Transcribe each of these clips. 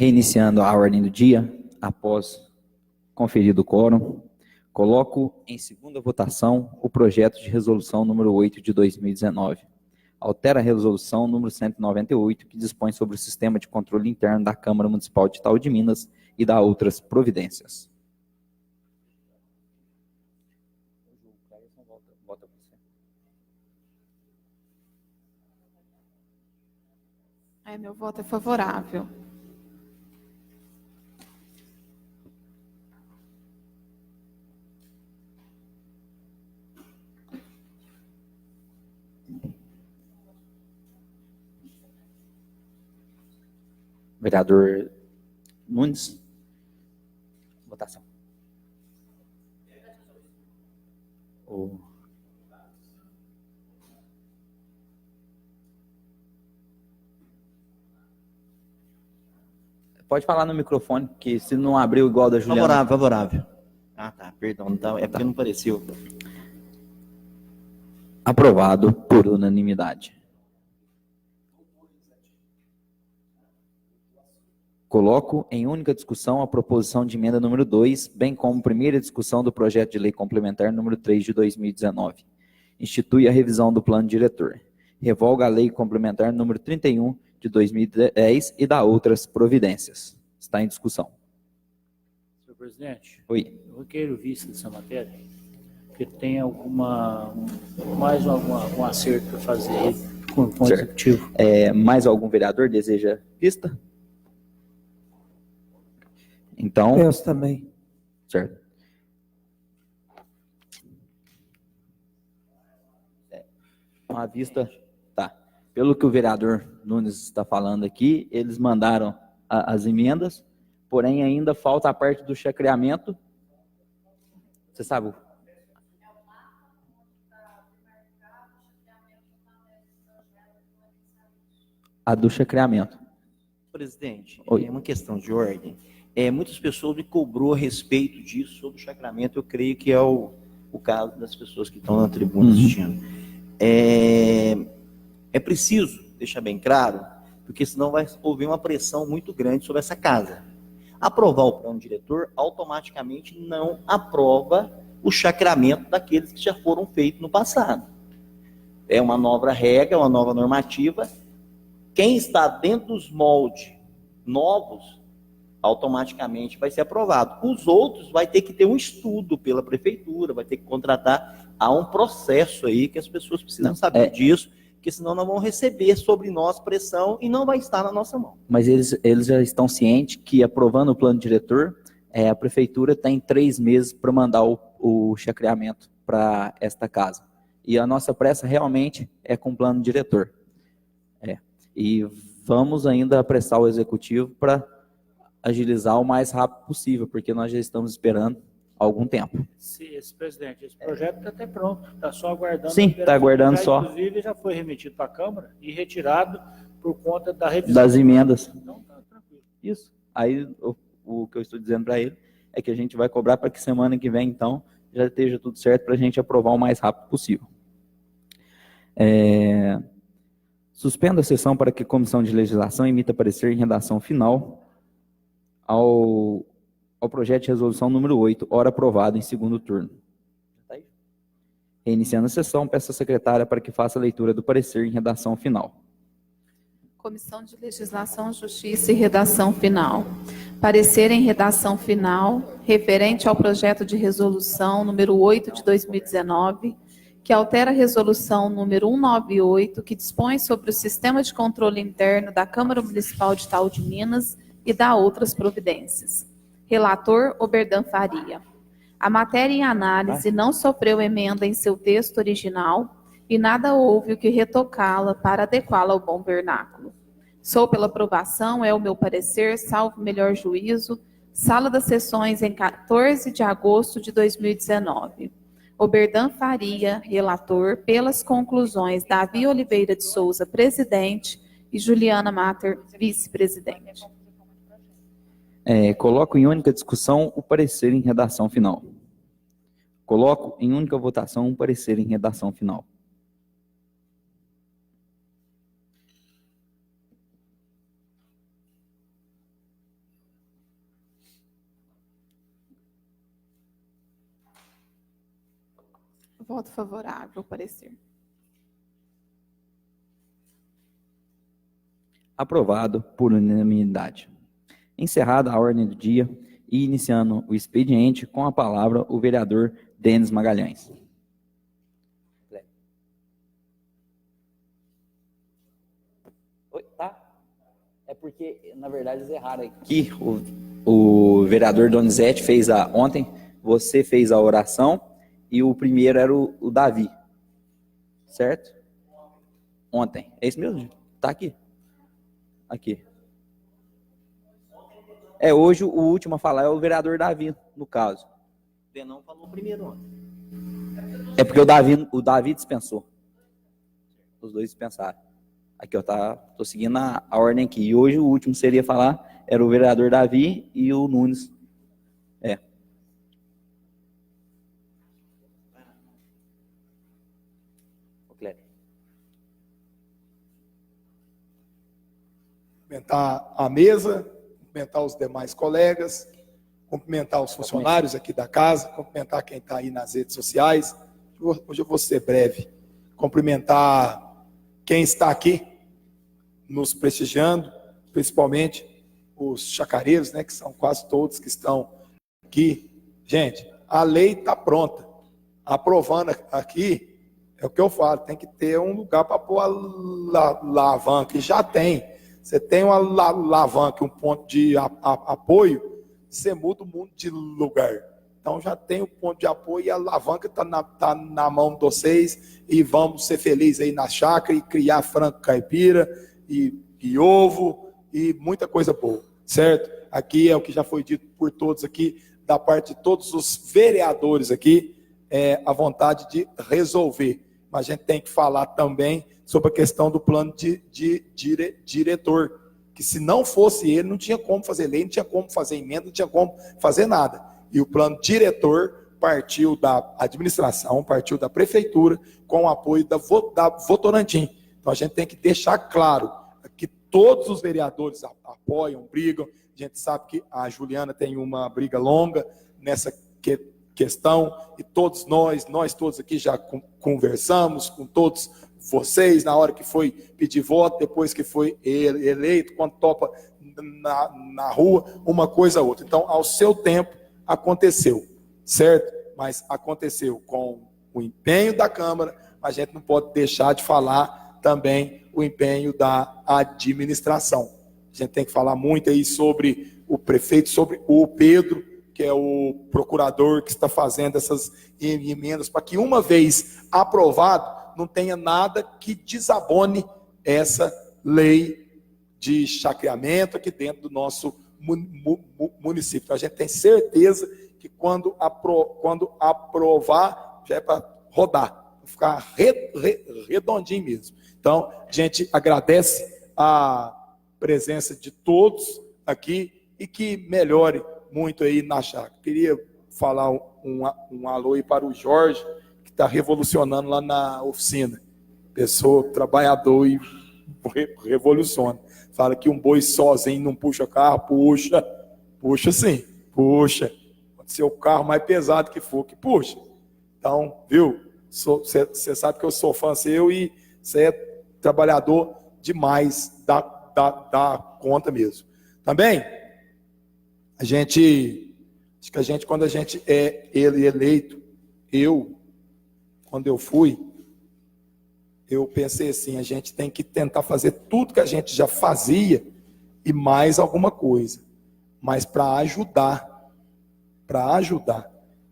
Reiniciando a ordem do dia, após conferido o quórum, coloco em segunda votação o projeto de resolução número 8 de 2019. Altera a resolução número 198, que dispõe sobre o sistema de controle interno da Câmara Municipal de Itaú de Minas e dá outras providências. Meu voto é favorável. Vereador Nunes. Votação. Pode falar no microfone, que se não abriu igual da Juliana. Favorável. Ah, tá, perdão, então, é porque não pareceu. Aprovado por unanimidade. Coloco em única discussão a proposição de emenda número 2, bem como primeira discussão do projeto de lei complementar número 3 de 2019. Institui a revisão do plano diretor. Revoga a lei complementar número 31 de 2010 e dá outras providências. Está em discussão. Senhor presidente, Oi. eu requeiro vista dessa matéria, porque tem algum acerto para fazer aí com o executivo. Mais algum vereador deseja vista? Então. Penso também. Certo. Uma vista. Tá. Pelo que o vereador Nunes está falando aqui, eles mandaram as emendas, porém ainda falta a parte do chacreamento. Você sabe? A do chacreamento. Presidente, Oi. é uma questão de ordem. Muitas pessoas me cobrou a respeito disso, sobre o chacreamento. Eu creio que é o caso das pessoas que estão na tribuna assistindo. É preciso deixar bem claro, porque senão vai haver uma pressão muito grande sobre essa casa. Aprovar o plano diretor automaticamente não aprova o chacreamento daqueles que já foram feitos no passado. É uma nova regra, uma nova normativa. Quem está dentro dos moldes novos, automaticamente vai ser aprovado. Os outros vai ter que ter um estudo pela prefeitura, vai ter que contratar. Há um processo aí que as pessoas precisam saber disso, porque senão nós vamos receber sobre nós pressão e não vai estar na nossa mão. Mas eles já estão cientes que, aprovando o plano diretor, a prefeitura tem 3 meses para mandar o chacreamento para esta casa. E a nossa pressa realmente é com o plano diretor. E vamos ainda apressar o executivo para agilizar o mais rápido possível, porque nós já estamos esperando há algum tempo. Presidente, esse projeto está até pronto, está só aguardando. Sim, está aguardando só. Inclusive, já foi remetido para a Câmara e retirado por conta da revisão das emendas. Então, está tranquilo. Isso. Aí, o que eu estou dizendo para ele é que a gente vai cobrar para que semana que vem, então, já esteja tudo certo para a gente aprovar o mais rápido possível. Suspendo a sessão para que a Comissão de Legislação emita parecer em redação final ao projeto de resolução número 8, ora aprovado em segundo turno. Reiniciando a sessão, peço à secretária para que faça a leitura do parecer em redação final. Comissão de Legislação, Justiça e Redação Final. Parecer em redação final, referente ao projeto de resolução número 8 de 2019, que altera a resolução número 198, que dispõe sobre o sistema de controle interno da Câmara Municipal de Itaú de Minas e dá outras providências. Relator, Oberdan Faria. A matéria em análise não sofreu emenda em seu texto original e nada houve o que retocá-la para adequá-la ao bom vernáculo. Sou pela aprovação, é o meu parecer, salvo melhor juízo, Sala das Sessões em 14 de agosto de 2019. Oberdan Faria, relator, pelas conclusões Davi Oliveira de Souza, presidente, e Juliana Mater, vice-presidente. Coloco em única discussão o parecer em redação final. Coloco em única votação o parecer em redação final. Voto favorável ao parecer. Aprovado por unanimidade. Encerrada a ordem do dia e iniciando o expediente, com a palavra o vereador Denis Magalhães. Oi, tá? É porque, na verdade, eles erraram aqui. O vereador Donizete fez ontem, você fez a oração e o primeiro era o Davi. Certo? Ontem. É isso mesmo? Tá aqui. Aqui. Hoje o último a falar é o vereador Davi, no caso. O Denão falou primeiro ontem. É porque o Davi dispensou. Os dois dispensaram. Aqui, ó, tô seguindo a ordem aqui. E hoje o último seria falar, era o vereador Davi e o Nunes. Cumprimentar a mesa, cumprimentar os demais colegas, cumprimentar os funcionários aqui da casa, cumprimentar quem está aí nas redes sociais. Hoje eu vou ser breve. Cumprimentar quem está aqui nos prestigiando, principalmente os chacareiros, né, que são quase todos que estão aqui. Gente, a lei está pronta. Aprovando aqui, é o que eu falo, tem que ter um lugar para pôr a alavanca, e já tem. Você tem uma alavanca, um ponto de apoio, você muda o mundo de lugar. Então já tem o ponto de apoio e a alavanca está na mão de vocês, e vamos ser felizes aí na chácara e criar frango caipira e ovo e muita coisa boa, certo? Aqui é o que já foi dito por todos aqui, da parte de todos os vereadores aqui, a vontade de resolver. Mas a gente tem que falar também sobre a questão do plano de diretor, que se não fosse ele, não tinha como fazer lei, não tinha como fazer emenda, não tinha como fazer nada. E o plano diretor partiu da administração, partiu da prefeitura, com o apoio da Votorantim. Então a gente tem que deixar claro que todos os vereadores apoiam, brigam. A gente sabe que a Juliana tem uma briga longa nessa questão, e todos nós todos aqui já conversamos com todos vocês, na hora que foi pedir voto, depois que foi eleito, quando topa na rua, uma coisa ou outra. Então, ao seu tempo, aconteceu, certo? Mas aconteceu com o empenho da Câmara, mas a gente não pode deixar de falar também o empenho da administração. A gente tem que falar muito aí sobre o prefeito, sobre o Pedro, que é o procurador que está fazendo essas emendas, para que, uma vez aprovado, não tenha nada que desabone essa lei de chacreamento aqui dentro do nosso município. Então, a gente tem certeza que quando aprovar, já é para rodar, para ficar redondinho mesmo. Então, a gente agradece a presença de todos aqui e que melhore muito aí na chácara. Queria falar um alô aí para o Jorge, que está revolucionando lá na oficina. Pessoa, trabalhador e revoluciona. Fala que um boi sozinho não puxa carro, puxa sim, puxa. Pode ser o carro mais pesado que for, que puxa. Então, viu? Você sabe que eu sou fã seu e você é trabalhador demais, dá conta mesmo. Também, acho que a gente, quando a gente é eleito, quando eu fui, eu pensei assim, a gente tem que tentar fazer tudo que a gente já fazia e mais alguma coisa, mas para ajudar.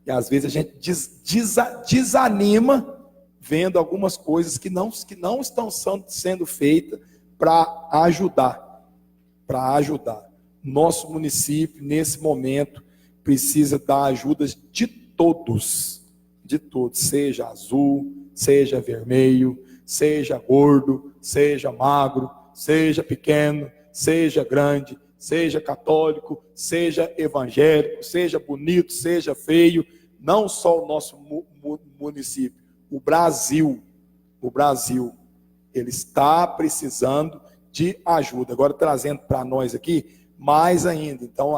E às vezes a gente desanima vendo algumas coisas que não estão sendo feitas para ajudar. Nosso município, nesse momento, precisa da ajuda de todos, seja azul, seja vermelho, seja gordo, seja magro, seja pequeno, seja grande, seja católico, seja evangélico, seja bonito, seja feio, não só o nosso município, o Brasil, ele está precisando de ajuda. Agora, trazendo para nós aqui, mais ainda, então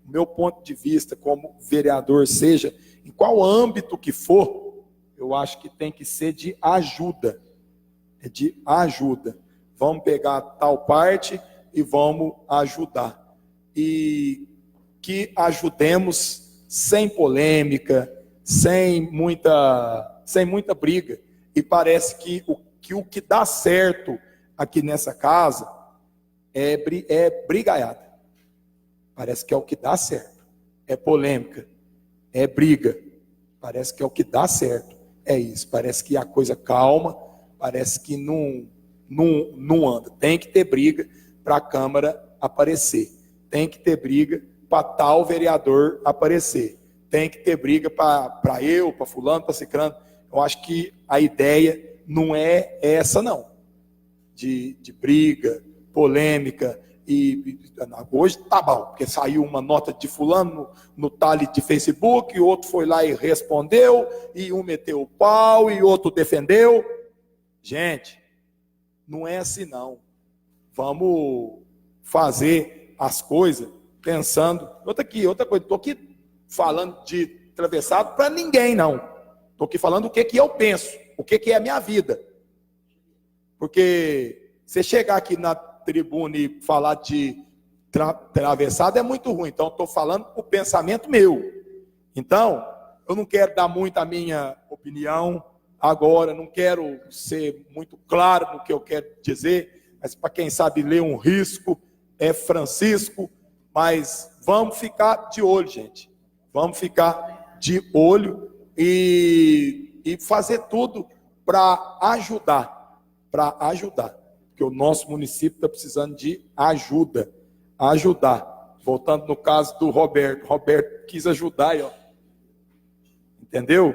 meu ponto de vista como vereador, seja em qual âmbito que for, eu acho que tem que ser de ajuda. É de ajuda. Vamos pegar tal parte e vamos ajudar. E que ajudemos sem polêmica, sem muita briga. E parece que o que dá certo aqui nessa casa é brigaiada. Parece que é o que dá certo. É polêmica, é briga. Parece que é o que dá certo. É isso. Parece que a coisa calma, parece que não anda. Tem que ter briga para a Câmara aparecer. Tem que ter briga para tal vereador aparecer. Tem que ter briga para eu, para fulano, para ciclano. Eu acho que a ideia não é essa, não. De briga, polêmica. E hoje tá bom, porque saiu uma nota de fulano no tale de Facebook, e outro foi lá e respondeu, e um meteu o pau, e outro defendeu. Gente, não é assim, não. Vamos fazer as coisas pensando. Outra coisa, estou aqui falando de atravessado para ninguém, não. Estou aqui falando o que eu penso, o que é a minha vida. Porque você chegar aqui na tribuna e falar de atravessado é muito ruim. Então, estou falando o pensamento meu. Então, eu não quero dar muito a minha opinião agora, não quero ser muito claro no que eu quero dizer, mas para quem sabe ler um risco, é Francisco, mas vamos ficar de olho, gente. Vamos ficar de olho e fazer tudo para ajudar, porque o nosso município está precisando de ajudar. Voltando no caso do Roberto, quis ajudar aí, ó. Entendeu?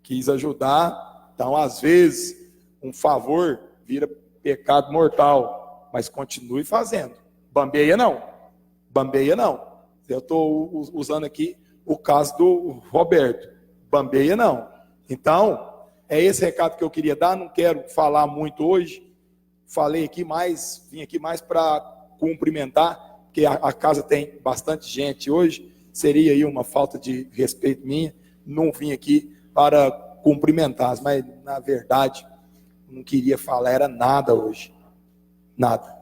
Quis ajudar, então às vezes um favor vira pecado mortal, mas continue fazendo. Bambeia não. Eu estou usando aqui o caso do Roberto. Bambeia não. Então, é esse recado que eu queria dar, não quero falar muito hoje. Falei aqui mais, vim aqui mais para cumprimentar, porque a casa tem bastante gente hoje, seria aí uma falta de respeito minha, não vim aqui para cumprimentar, mas na verdade não queria falar era nada hoje. Nada.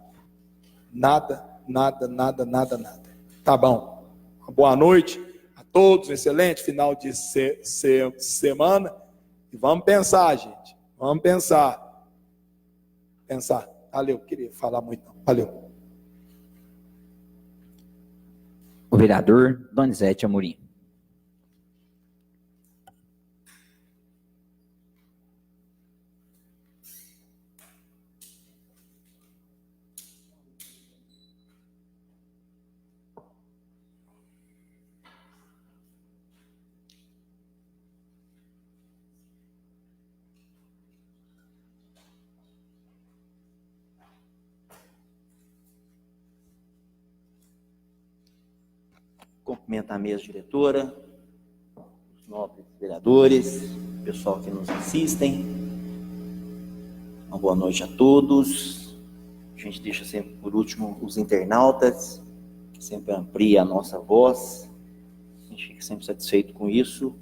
Tá bom. Uma boa noite a todos, excelente final de semana. E vamos pensar, gente. Vamos pensar. Valeu, queria falar muito não. Valeu. O vereador Donizete Amorim. Cumprimentar a mesa diretora, os nobres vereadores, o pessoal que nos assistem. Uma boa noite a todos. A gente deixa sempre por último os internautas, que sempre amplia a nossa voz. A gente fica sempre satisfeito com isso.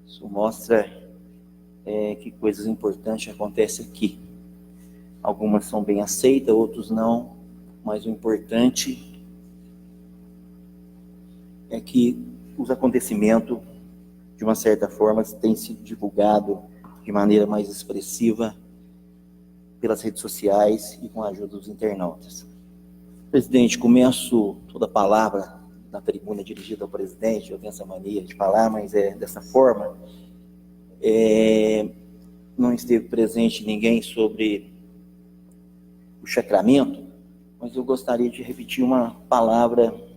Isso mostra que coisas importantes acontecem aqui. Algumas são bem aceitas, outros não, mas o importante é que os acontecimentos, de uma certa forma, têm sido divulgados de maneira mais expressiva pelas redes sociais e com a ajuda dos internautas. Presidente, começo toda a palavra na tribuna dirigida ao presidente, eu tenho essa mania de falar, mas é dessa forma. Não esteve presente ninguém sobre o chacramento, mas eu gostaria de repetir uma palavra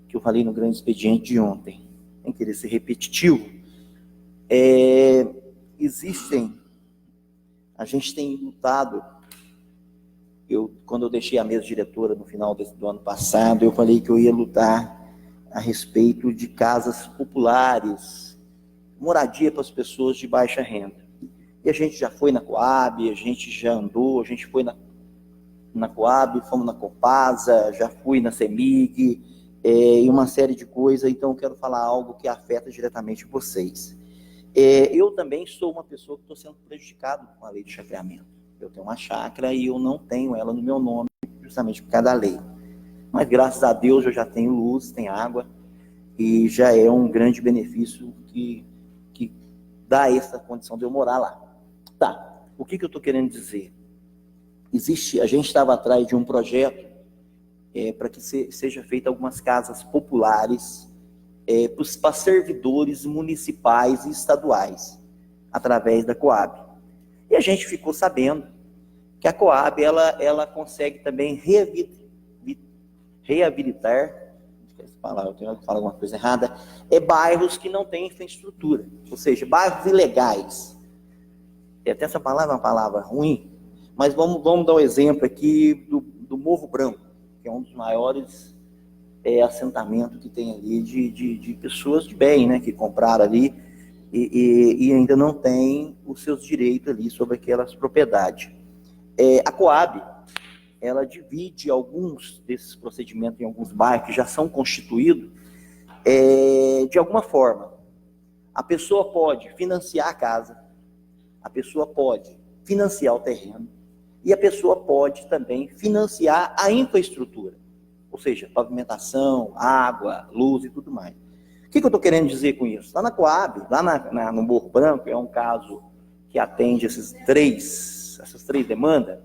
que eu falei no grande expediente de ontem, sem querer ser repetitivo. A gente tem lutado, quando eu deixei a mesa diretora no final do ano passado, eu falei que eu ia lutar a respeito de casas populares, moradia para as pessoas de baixa renda. E a gente já foi na Coab, a gente já andou, a gente foi na Coab, fomos na Copasa, já fui na CEMIG, e uma série de coisas. Então eu quero falar algo que afeta diretamente vocês. Eu também sou uma pessoa que estou sendo prejudicado com a lei de chacreamento. Eu tenho uma chácara e eu não tenho ela no meu nome, justamente por causa da lei. Mas graças a Deus eu já tenho luz, tenho água, e já é um grande benefício que dá essa condição de eu morar lá. Tá, o que eu estou querendo dizer? A gente estava atrás de um projeto para que seja feita algumas casas populares para servidores municipais e estaduais, através da Coab. E a gente ficou sabendo que a Coab ela consegue também reabilitar, eu tenho que falar alguma coisa errada, bairros que não têm infraestrutura, ou seja, bairros ilegais. Até essa palavra é uma palavra ruim, mas vamos dar um exemplo aqui do Morro Branco, que é um dos maiores assentamentos que tem ali de pessoas de bem, né, que compraram ali e ainda não tem os seus direitos ali sobre aquelas propriedades. A Coab, ela divide alguns desses procedimentos em alguns bairros que já são constituídos de alguma forma. A pessoa pode financiar a casa, a pessoa pode financiar o terreno e a pessoa pode também financiar a infraestrutura, ou seja, pavimentação, água, luz e tudo mais. O que eu estou querendo dizer com isso? Lá na Coab, lá no Morro Branco, é um caso que atende essas três demandas.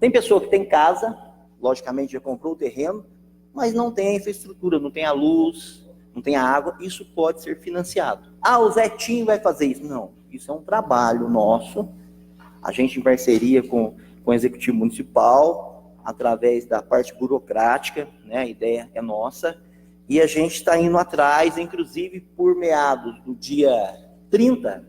Tem pessoa que tem casa, logicamente já comprou o terreno, mas não tem a infraestrutura, não tem a luz, não tem a água, isso pode ser financiado. O Zetinho vai fazer isso. Não, isso é um trabalho nosso, a gente em parceria com o Executivo Municipal, através da parte burocrática, né, a ideia é nossa, e a gente está indo atrás, inclusive por meados do dia 30,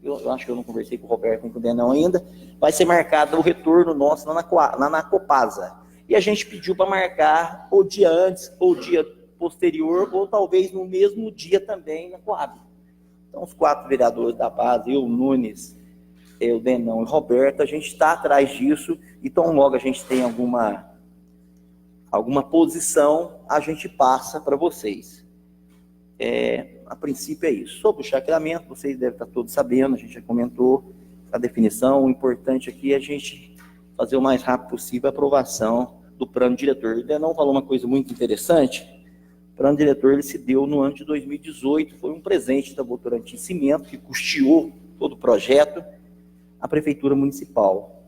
eu acho que eu não conversei com o Roberto nem com o Denão ainda, vai ser marcado o retorno nosso lá na Copasa. E a gente pediu para marcar o dia antes, ou o dia posterior, ou talvez no mesmo dia também na Coab. Então, os 4 vereadores da base, eu, Nunes, o Denão e o Roberto, a gente está atrás disso, e tão logo a gente tem alguma posição, a gente passa para vocês. A princípio é isso. Sobre o chacreamento, vocês devem estar todos sabendo, a gente já comentou a definição. O importante aqui é a gente fazer o mais rápido possível a aprovação do plano diretor. O Denão falou uma coisa muito interessante. O plano diretor ele se deu no ano de 2018, foi um presente da Votorantim Cimento, que custeou todo o projeto, à Prefeitura Municipal.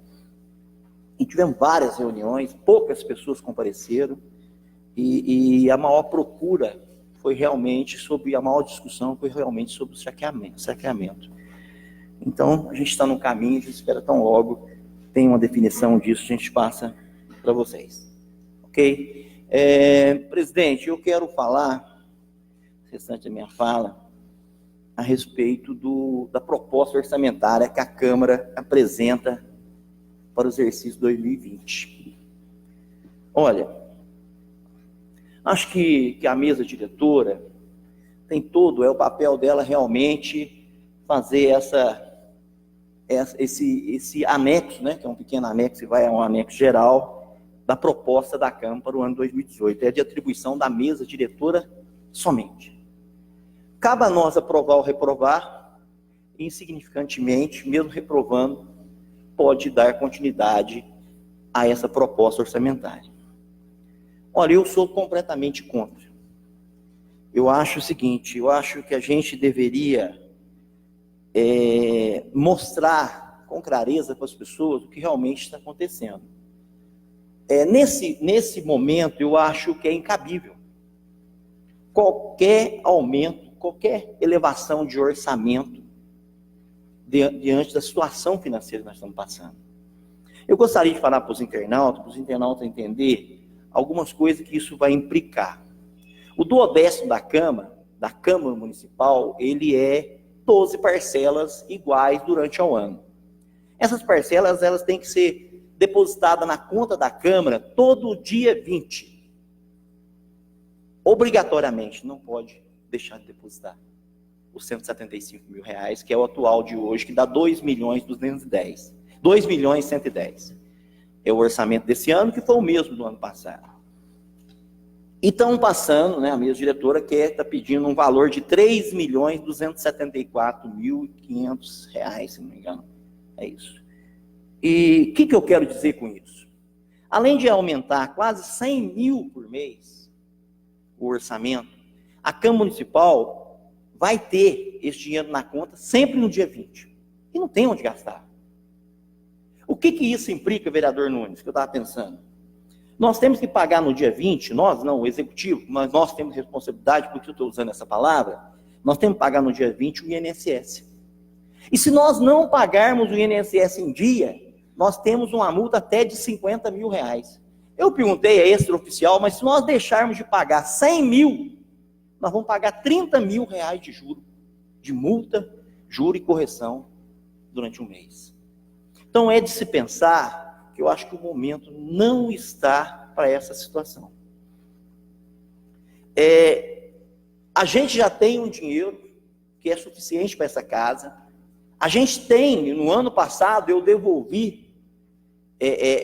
E tivemos várias reuniões, poucas pessoas compareceram, e a maior procura foi realmente a maior discussão foi realmente sobre o saqueamento. Então, a gente está no caminho, a gente espera tão logo tem uma definição disso, a gente passa para vocês. Ok? Presidente, eu quero falar, restante da minha fala, a respeito da proposta orçamentária que a Câmara apresenta para o exercício 2020. Olha, acho que a mesa diretora tem o papel dela realmente fazer esse anexo, né, que é um pequeno anexo, e vai a um anexo geral da proposta da Câmara para o ano 2018. É de atribuição da mesa diretora somente. Cabe a nós aprovar ou reprovar, insignificantemente, mesmo reprovando, pode dar continuidade a essa proposta orçamentária. Olha, eu sou completamente contra. Eu acho o seguinte, eu acho que a gente deveria mostrar com clareza para as pessoas o que realmente está acontecendo. Nesse momento, eu acho que é incabível qualquer aumento, qualquer elevação de orçamento diante da situação financeira que nós estamos passando. Eu gostaria de falar para os internautas entender algumas coisas que isso vai implicar. O duodécimo da Câmara Municipal, ele é 12 parcelas iguais durante o ano. Essas parcelas, elas têm que ser depositadas na conta da Câmara todo dia 20. Obrigatoriamente, não pode deixar de depositar os R$175 mil, que é o atual de hoje, que dá 2.210. 2.110. É o orçamento desse ano, que foi o mesmo do ano passado. E estão passando, né, a mesa diretora está pedindo um valor de R$ 3.274.500, se não me engano. É isso. E o que eu quero dizer com isso? Além de aumentar quase 100 mil por mês o orçamento, a Câmara Municipal vai ter esse dinheiro na conta sempre no dia 20. E não tem onde gastar. O que isso implica, vereador Nunes, que eu estava pensando? Nós temos que pagar no dia 20, nós não, o executivo, mas nós temos responsabilidade, por que eu estou usando essa palavra, nós temos que pagar no dia 20 o INSS. E se nós não pagarmos o INSS em dia, nós temos uma multa até de R$50 mil. Eu perguntei a extraoficial, mas se nós deixarmos de pagar 100 mil, nós vamos pagar R$30 mil de juro, de multa, juro e correção durante um mês. Então é de se pensar que eu acho que o momento não está para essa situação. A gente já tem um dinheiro que é suficiente para essa casa. A gente tem, no ano passado, eu devolvi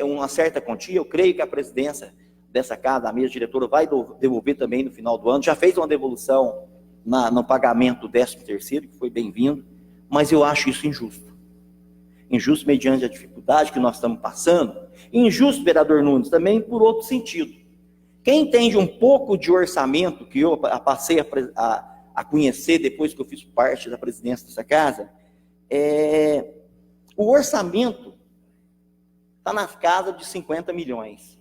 uma certa quantia, eu creio que a presidência dessa casa, a mesa diretora, vai devolver também no final do ano. Já fez uma devolução no pagamento do 13º, que foi bem-vindo, mas eu acho isso injusto. Injusto mediante a dificuldade que nós estamos passando. Injusto, vereador Nunes, também por outro sentido. Quem entende um pouco de orçamento, que eu passei a conhecer depois que eu fiz parte da presidência dessa casa, o orçamento está na casa de 50 milhões.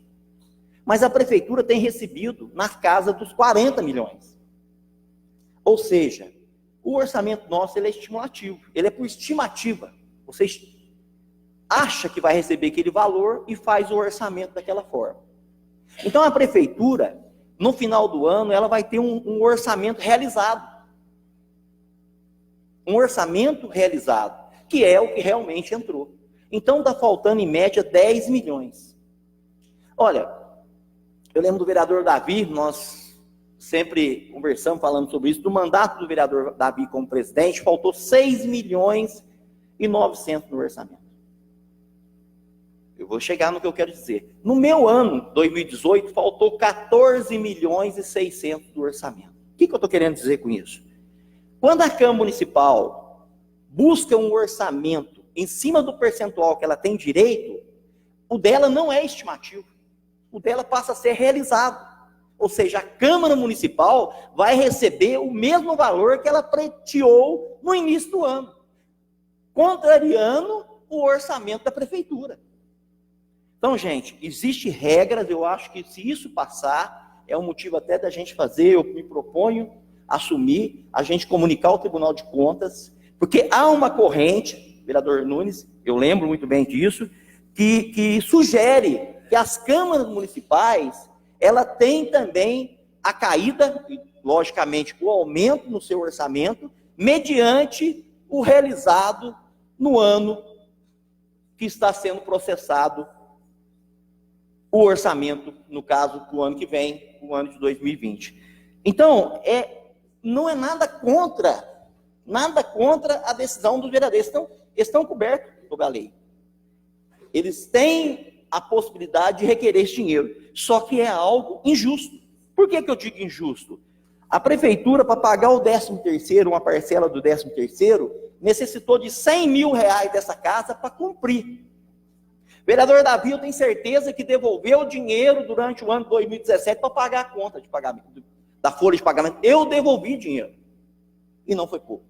Mas a prefeitura tem recebido na casa dos 40 milhões. Ou seja, o orçamento nosso ele é estimulativo, ele é por estimativa. Você acha que vai receber aquele valor e faz o orçamento daquela forma. Então a prefeitura, no final do ano, ela vai ter um orçamento realizado. Um orçamento realizado, que é o que realmente entrou. Então está faltando em média 10 milhões. Olha, eu lembro do vereador Davi, nós sempre conversamos, falando sobre isso, do mandato do vereador Davi como presidente, faltou 6 milhões e 900 no orçamento. Eu vou chegar no que eu quero dizer. No meu ano, 2018, faltou 14 milhões e 600 do orçamento. O que eu estou querendo dizer com isso? Quando a Câmara Municipal busca um orçamento em cima do percentual que ela tem direito, o dela não é estimativo. O dela passa a ser realizado. Ou seja, a Câmara Municipal vai receber o mesmo valor que ela pleiteou no início do ano, contrariando o orçamento da prefeitura. Então, gente, existem regras, eu acho que se isso passar, é um motivo até da gente fazer, eu me proponho assumir, a gente comunicar ao Tribunal de Contas, porque há uma corrente, vereador Nunes, eu lembro muito bem disso, que sugere que as câmaras municipais, ela tem também a caída, logicamente, o aumento no seu orçamento, mediante o realizado no ano que está sendo processado o orçamento, no caso, do ano que vem, o ano de 2020. Então, não é nada contra a decisão dos vereadores. Estão cobertos sobre a lei. Eles têm a possibilidade de requerer esse dinheiro, só que é algo injusto. Por que eu digo injusto? A prefeitura, para pagar o 13º, uma parcela do 13º, necessitou de 100 mil reais dessa casa para cumprir. Vereador Davi, eu tenho certeza que devolveu o dinheiro durante o ano de 2017 para pagar a conta de pagamento, da folha de pagamento. Eu devolvi dinheiro. E não foi pouco.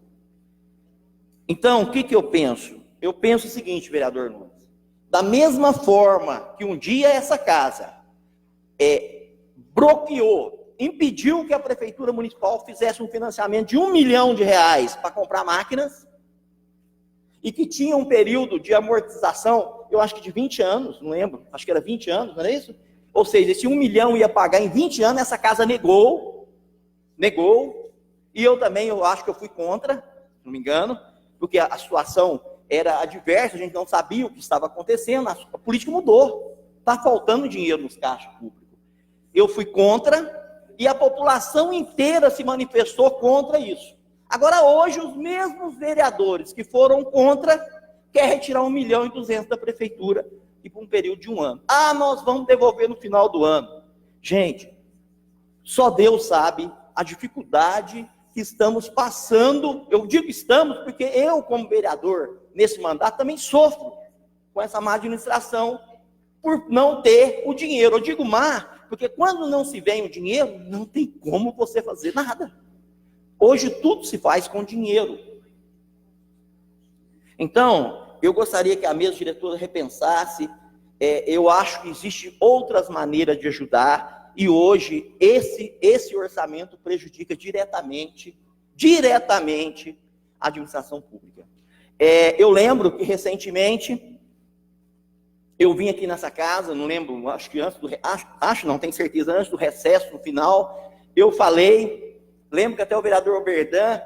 Então, o que eu penso? Eu penso o seguinte, vereador Nunes. Da mesma forma que um dia essa casa bloqueou, impediu que a Prefeitura Municipal fizesse um financiamento de R$1 milhão para comprar máquinas, e que tinha um período de amortização, eu acho que de 20 anos, não lembro, acho que era 20 anos, não era isso? Ou seja, esse 1 milhão ia pagar em 20 anos, essa casa negou, e eu também, eu acho que eu fui contra, não me engano, porque a situação era adversa, a gente não sabia o que estava acontecendo, a política mudou, está faltando dinheiro nos caixas públicos. Eu fui contra, e a população inteira se manifestou contra isso. Agora, hoje, os mesmos vereadores que foram contra, querem retirar 1 milhão e 200 da prefeitura, e por um período de um ano. Nós vamos devolver no final do ano. Gente, Só Deus sabe a dificuldade que estamos passando. Eu digo estamos porque eu, como vereador, nesse mandato, também sofro com essa má administração por não ter o dinheiro. Eu digo má, porque quando não se vem o dinheiro, não tem como você fazer nada. Hoje tudo se faz com dinheiro. Então, eu gostaria que a mesa diretora repensasse. Eu acho que existem outras maneiras de ajudar, e hoje esse orçamento prejudica diretamente a administração pública. Eu lembro que recentemente eu vim aqui nessa casa, não lembro, acho que não tenho certeza, antes do recesso, no final, eu falei, lembro que até o vereador Oberdan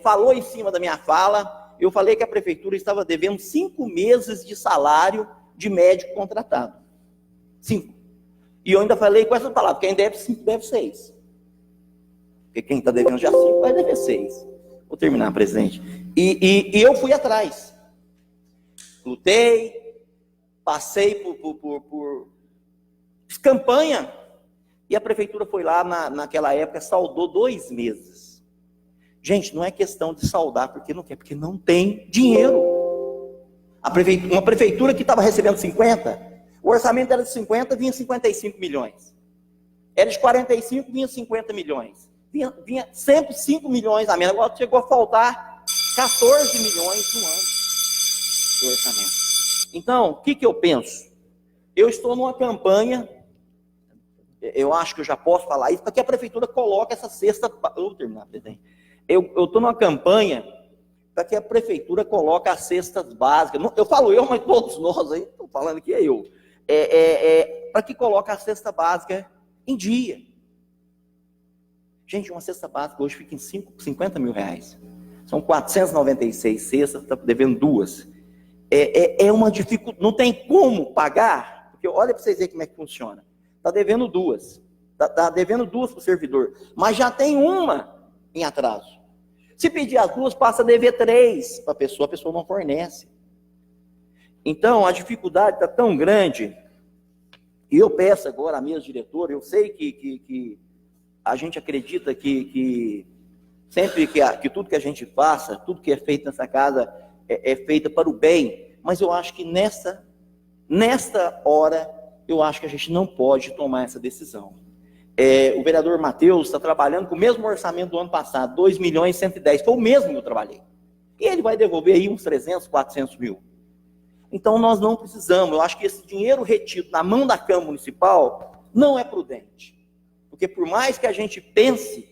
falou em cima da minha fala, eu falei que a prefeitura estava devendo 5 meses de salário de médico contratado. 5. E eu ainda falei com essa palavra, quem deve 5 deve 6. Porque quem está devendo já 5 vai dever 6. Vou terminar, presidente. E eu fui atrás. Lutei, passei por campanha, e a prefeitura foi lá, naquela época, saudou 2 meses. Gente, não é questão de saudar porque não quer, porque não tem dinheiro. Uma prefeitura que estava recebendo 50, o orçamento era de 50, vinha 55 milhões. Era de 45, vinha 50 milhões. Vinha sempre 5 milhões a menos. Agora chegou a faltar 14 milhões no ano do orçamento. Então, o que eu penso? Eu estou numa campanha, eu acho que eu já posso falar isso, para que a prefeitura coloque essa cesta... Eu vou terminar, presidente. Eu estou numa campanha para que a prefeitura coloque as cestas básicas. Eu falo eu, mas todos nós aí, estou falando que é eu. Para que coloque a cesta básica em dia. Gente, uma cesta básica hoje fica em 50 mil reais. São 496 cestas, está devendo 2. É uma dificuldade, não tem como pagar, porque olha para vocês verem como é que funciona. Está devendo 2. Está devendo 2 para o servidor, mas já tem uma em atraso. Se pedir as 2, passa a dever 3 para a pessoa não fornece. Então, a dificuldade está tão grande, e eu peço agora à mesa diretora, eu sei que a gente acredita que sempre que tudo que a gente faça, tudo que é feito nessa casa é feito para o bem, mas eu acho que nesta hora, eu acho que a gente não pode tomar essa decisão. O vereador Matheus está trabalhando com o mesmo orçamento do ano passado, 2.110.000, foi o mesmo que eu trabalhei. E ele vai devolver aí uns 300, 400 mil. Então nós não precisamos, eu acho que esse dinheiro retido na mão da Câmara Municipal não é prudente. Porque por mais que a gente pense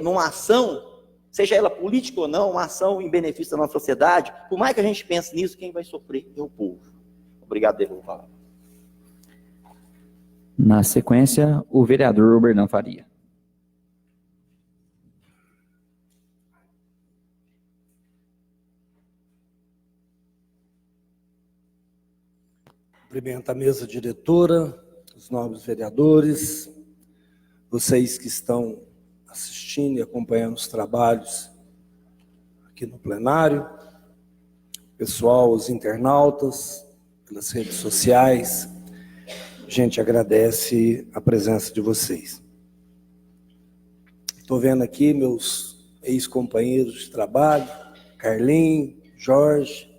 numa ação, seja ela política ou não, uma ação em benefício da nossa sociedade, por mais que a gente pense nisso, quem vai sofrer é o povo. Obrigado, devolvo a palavra. Na sequência, o vereador Oberdan Faria. Cumprimento a mesa diretora, os nobres vereadores, vocês que estão assistindo e acompanhando os trabalhos aqui no plenário, pessoal, os internautas, pelas redes sociais. A gente agradece a presença de vocês. Estou vendo aqui meus ex-companheiros de trabalho, Carlinhos, Jorge,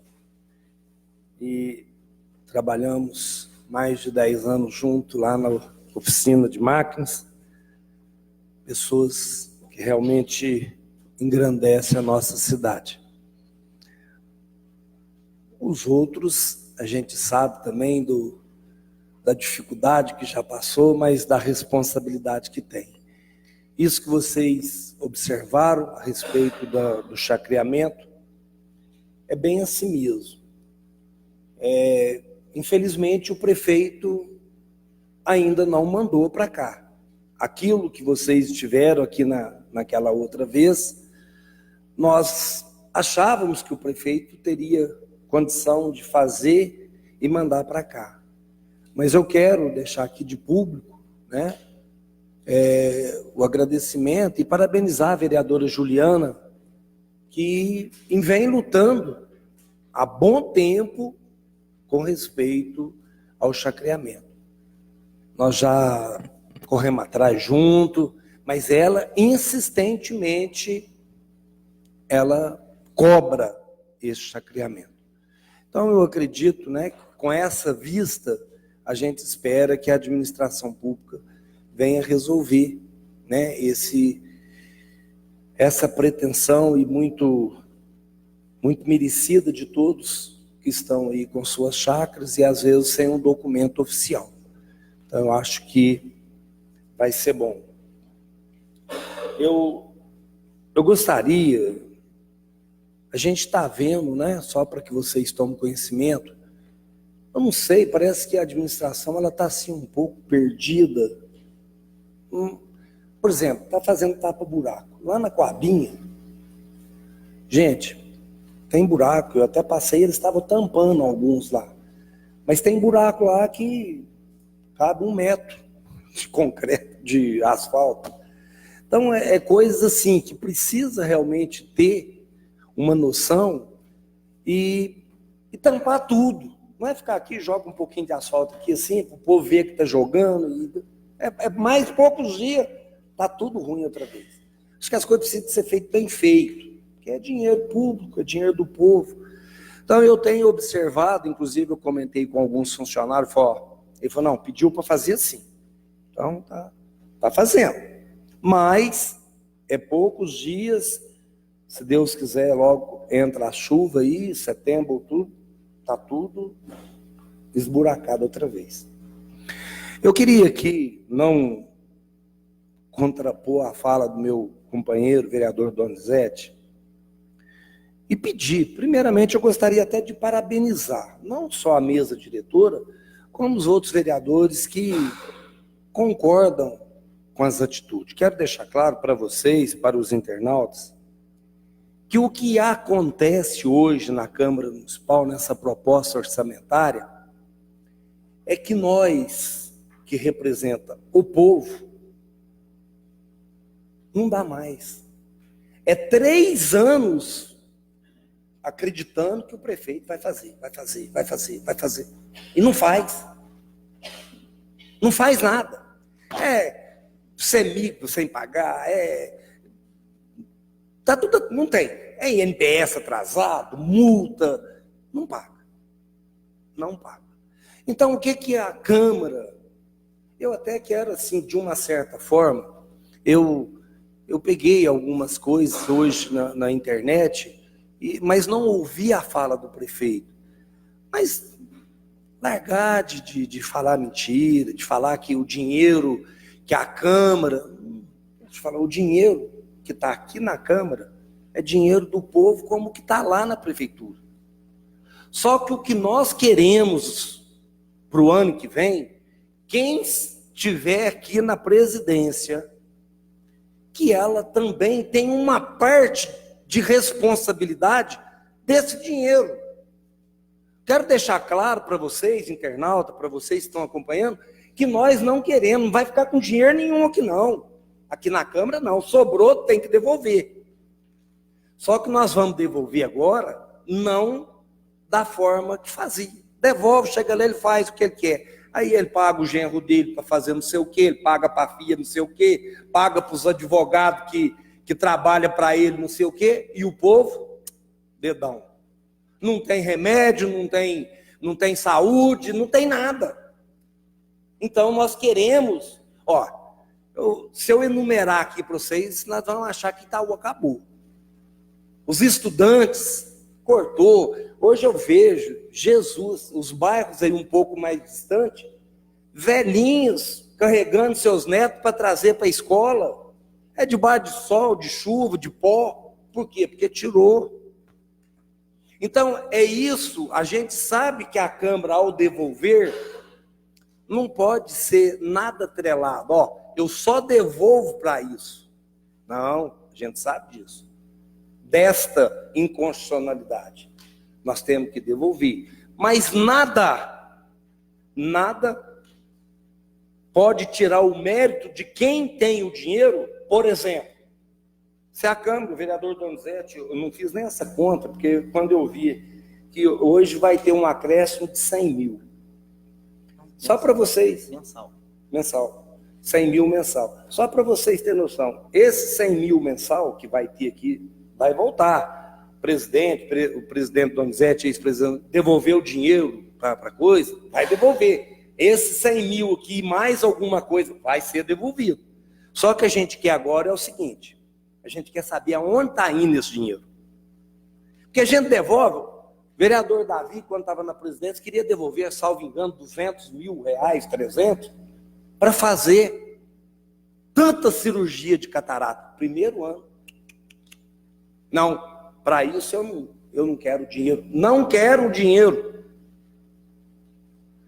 e trabalhamos mais de 10 anos juntos lá na oficina de máquinas, pessoas que realmente engrandecem a nossa cidade. Os outros, a gente sabe também da dificuldade que já passou, mas da responsabilidade que tem. Isso que vocês observaram a respeito do chacreamento é bem assim mesmo. Infelizmente, o prefeito ainda não mandou para cá. Aquilo que vocês tiveram aqui naquela outra vez, nós achávamos que o prefeito teria condição de fazer e mandar para cá. Mas eu quero deixar aqui de público, né, o agradecimento e parabenizar a vereadora Juliana, que vem lutando há bom tempo com respeito ao chacreamento. Nós já corremos atrás junto, mas ela insistentemente ela cobra esse chacreamento. Então eu acredito, né, que com essa vista a gente espera que a administração pública venha resolver, né, essa pretensão e muito merecida de todos que estão aí com suas chácaras e às vezes sem um documento oficial. Então eu acho que vai ser bom. Eu gostaria, a gente está vendo, né, só para que vocês tomem conhecimento, eu não sei, parece que a administração ela está assim um pouco perdida. Por exemplo, está fazendo tapa-buraco. Lá na Coabinha, gente, tem buraco, eu até passei, eles estavam tampando alguns lá. Mas tem buraco lá que cabe 1 metro de concreto, de asfalto. Então, é coisas assim que precisa realmente ter uma noção e tampar tudo. Não é ficar aqui, joga um pouquinho de asfalto aqui assim, para o povo ver que está jogando. É mais poucos dias, está tudo ruim outra vez. Acho que as coisas precisam ser feitas bem feito, porque é dinheiro público, é dinheiro do povo. Então, eu tenho observado, inclusive eu comentei com alguns funcionários, ele falou, não, pediu para fazer assim. Então, tá fazendo. Mas, é poucos dias, se Deus quiser, logo entra a chuva aí, setembro, outubro, está tudo esburacado outra vez. Eu queria aqui não contrapor a fala do meu companheiro, vereador Donizete, e pedir, primeiramente, eu gostaria até de parabenizar, não só a mesa diretora, como os outros vereadores que concordam com as atitudes. Quero deixar claro para vocês, para os internautas, que o que acontece hoje na Câmara Municipal, nessa proposta orçamentária, é que nós, que representa o povo, não dá mais. É 3 anos acreditando que o prefeito vai fazer. E não faz. Não faz nada. Semico sem pagar, tá tudo, não tem. É INPS atrasado, multa, não paga. Não paga. Então, o que a Câmara... Eu até quero, assim, de uma certa forma, eu peguei algumas coisas hoje na internet, mas não ouvi a fala do prefeito. Mas largar de falar mentira, de falar que o dinheiro que a Câmara... Deixa eu falar, o dinheiro que está aqui na Câmara é dinheiro do povo como que está lá na Prefeitura. Só que o que nós queremos para o ano que vem, quem estiver aqui na presidência, que ela também tem uma parte de responsabilidade desse dinheiro. Quero deixar claro para vocês, internauta, para vocês que estão acompanhando, que nós não queremos, não vai ficar com dinheiro nenhum aqui não. Aqui na Câmara não, sobrou, tem que devolver. Só que nós vamos devolver agora, não da forma que fazia. Devolve, chega lá, ele faz o que ele quer. Aí ele paga o genro dele para fazer não sei o quê, ele paga para a filha não sei o quê, paga para os advogados que trabalham para ele não sei o quê, e o povo, dedão. Não tem remédio, não tem saúde, não tem nada. Então nós queremos, se eu enumerar aqui para vocês, nós vamos achar que Itaú acabou. Os estudantes, cortou. Hoje eu vejo Jesus, os bairros aí um pouco mais distantes, velhinhos carregando seus netos para trazer para a escola. É debaixo de sol, de chuva, de pó. Por quê? Porque tirou. Então, é isso. A gente sabe que a Câmara, ao devolver, não pode ser nada atrelado. Eu só devolvo para isso. Não, a gente sabe disso. Desta inconstitucionalidade. Nós temos que devolver. Mas nada pode tirar o mérito de quem tem o dinheiro. Por exemplo, se a Câmara, o vereador Donizete, eu não fiz nem essa conta, porque quando eu vi que hoje vai ter um acréscimo de 100 mil. Só para vocês. Mensal. 100 mil mensal. Só para vocês terem noção, esse 100 mil mensal que vai ter aqui, vai voltar. O presidente Donizete, ex-presidente, devolveu o dinheiro para coisa, vai devolver. Esse 100 mil aqui, mais alguma coisa, vai ser devolvido. Só que a gente quer agora é o seguinte, a gente quer saber aonde está indo esse dinheiro. Porque a gente devolve, o vereador Davi, quando estava na presidência, queria devolver, salvo engano, 200 mil reais, 300, para fazer tanta cirurgia de catarata. Primeiro ano. Não, para isso eu não quero dinheiro. Não quero dinheiro.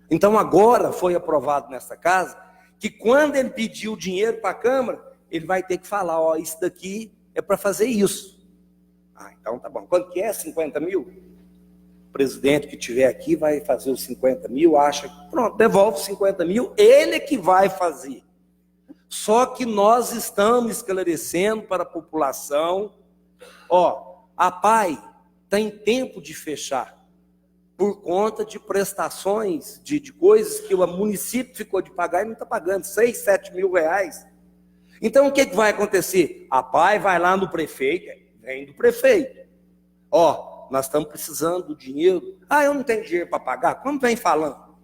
Então agora foi aprovado nessa casa que quando ele pedir o dinheiro para a Câmara, ele vai ter que falar, ó, isso daqui é para fazer isso. Ah, então tá bom. Quanto que é? 50 mil? O presidente que estiver aqui vai fazer os 50 mil, acha, pronto, devolve os 50 mil, ele é que vai fazer. Só que nós estamos esclarecendo para a população, ó, a PAI tem tempo de fechar, por conta de prestações, de coisas que o município ficou de pagar e não está pagando, 6, 7 mil reais. Então o que vai acontecer? A PAI vai lá no prefeito, vem do prefeito, ó, nós estamos precisando do dinheiro. Ah, eu não tenho dinheiro para pagar? Como vem falando?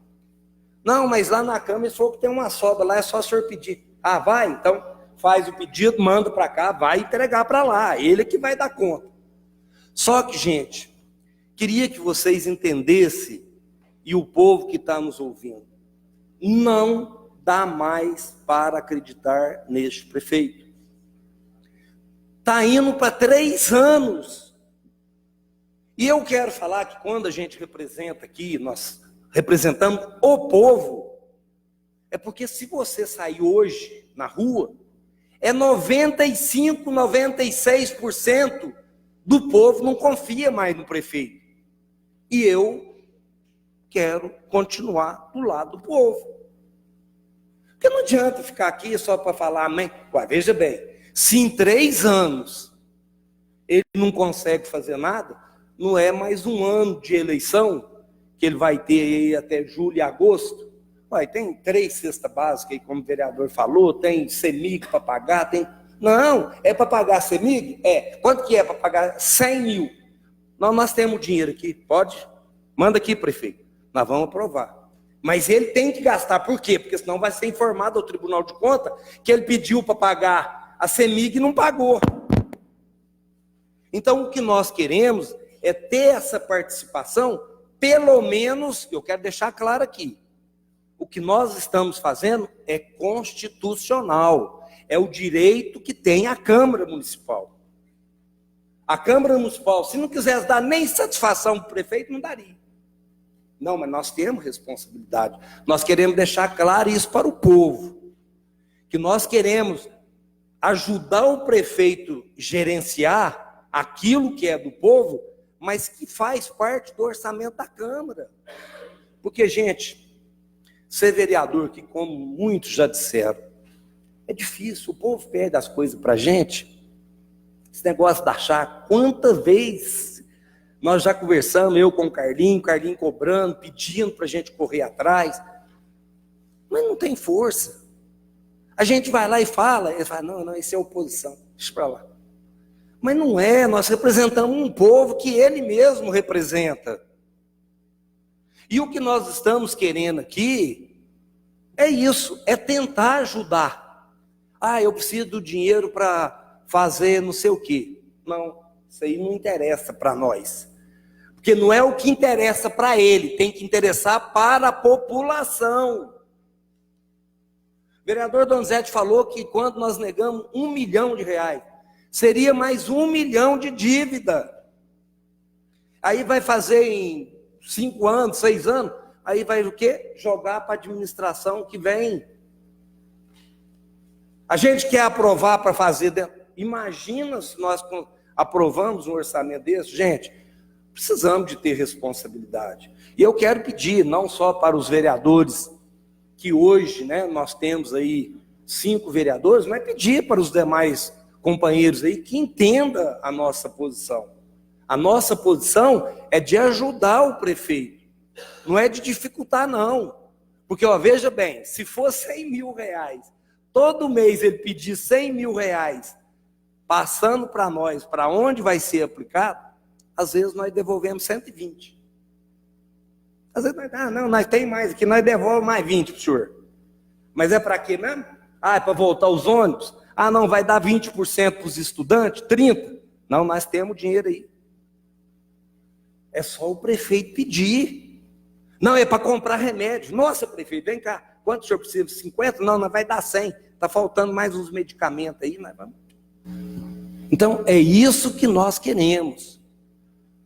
Não, mas lá na Câmara eles falaram que tem uma sobra lá, é só o senhor pedir. Ah, vai? Então faz o pedido, manda para cá, vai entregar para lá, ele que vai dar conta. Só que, gente, queria que vocês entendessem, e o povo que está nos ouvindo, não dá mais para acreditar neste prefeito. Está indo para 3 anos. E eu quero falar que quando a gente representa aqui, nós representamos o povo, é porque se você sair hoje na rua, é 95%, 96% do povo não confia mais no prefeito. E eu quero continuar do lado do povo. Porque não adianta ficar aqui só para falar amém. Ué, veja bem, se em 3 anos ele não consegue fazer nada, não é mais um ano de eleição, que ele vai ter aí até julho e agosto. Ué, tem 3 cestas básicas, aí, como o vereador falou, tem CEMIG para pagar, tem... Não, é para pagar CEMIG? É. Quanto que é para pagar? 100 mil. Nós temos dinheiro aqui, pode? Manda aqui, prefeito. Nós vamos aprovar. Mas ele tem que gastar, por quê? Porque senão vai ser informado ao Tribunal de Contas que ele pediu para pagar a CEMIG e não pagou. Então, o que nós queremos é ter essa participação, pelo menos, eu quero deixar claro aqui, o que nós estamos fazendo é constitucional, é o direito que tem a Câmara Municipal. A Câmara Municipal, se não quisesse dar nem satisfação para o prefeito, não daria. Não, mas nós temos responsabilidade. Nós queremos deixar claro isso para o povo, que nós queremos ajudar o prefeito a gerenciar aquilo que é do povo, mas que faz parte do orçamento da Câmara. Porque, gente, ser vereador, que como muitos já disseram, é difícil, o povo pede as coisas para a gente. Esse negócio da chácara, quantas vezes nós já conversamos, eu com o Carlinho cobrando, pedindo para a gente correr atrás, mas não tem força. A gente vai lá e fala, ele fala, não, isso é oposição, deixa para lá. Mas não é, nós representamos um povo que ele mesmo representa. E o que nós estamos querendo aqui é isso, é tentar ajudar. Ah, eu preciso do dinheiro para fazer não sei o quê. Não, isso aí não interessa para nós. Porque não é o que interessa para ele, tem que interessar para a população. O vereador Donizete falou que quando nós negamos R$1 milhão, seria mais 1 milhão de dívida. Aí vai fazer em 5 anos, 6 anos, aí vai o quê? Jogar para a administração que vem. A gente quer aprovar para fazer... Imagina se nós aprovamos um orçamento desse. Gente, precisamos de ter responsabilidade. E eu quero pedir, não só para os vereadores, que hoje, né, nós temos aí 5 vereadores, mas pedir para os demais companheiros aí que entenda a nossa posição. A nossa posição é de ajudar o prefeito, não é de dificultar, não. Porque, ó, veja bem, se for R$100 mil todo mês ele pedir 100 mil reais, passando para nós, para onde vai ser aplicado, às vezes nós devolvemos 120. Às vezes nós tem mais aqui, nós devolvemos mais 20 para o senhor. Mas é para quê mesmo? É para voltar os ônibus? Não, vai dar 20% para os estudantes, 30%. Não, nós temos dinheiro aí. É só o prefeito pedir. Não, é para comprar remédio. Nossa, prefeito, vem cá. Quanto o senhor precisa? 50? Não, nós vai dar 100. Está faltando mais uns medicamentos aí. Nós vamos. Então, é isso que nós queremos.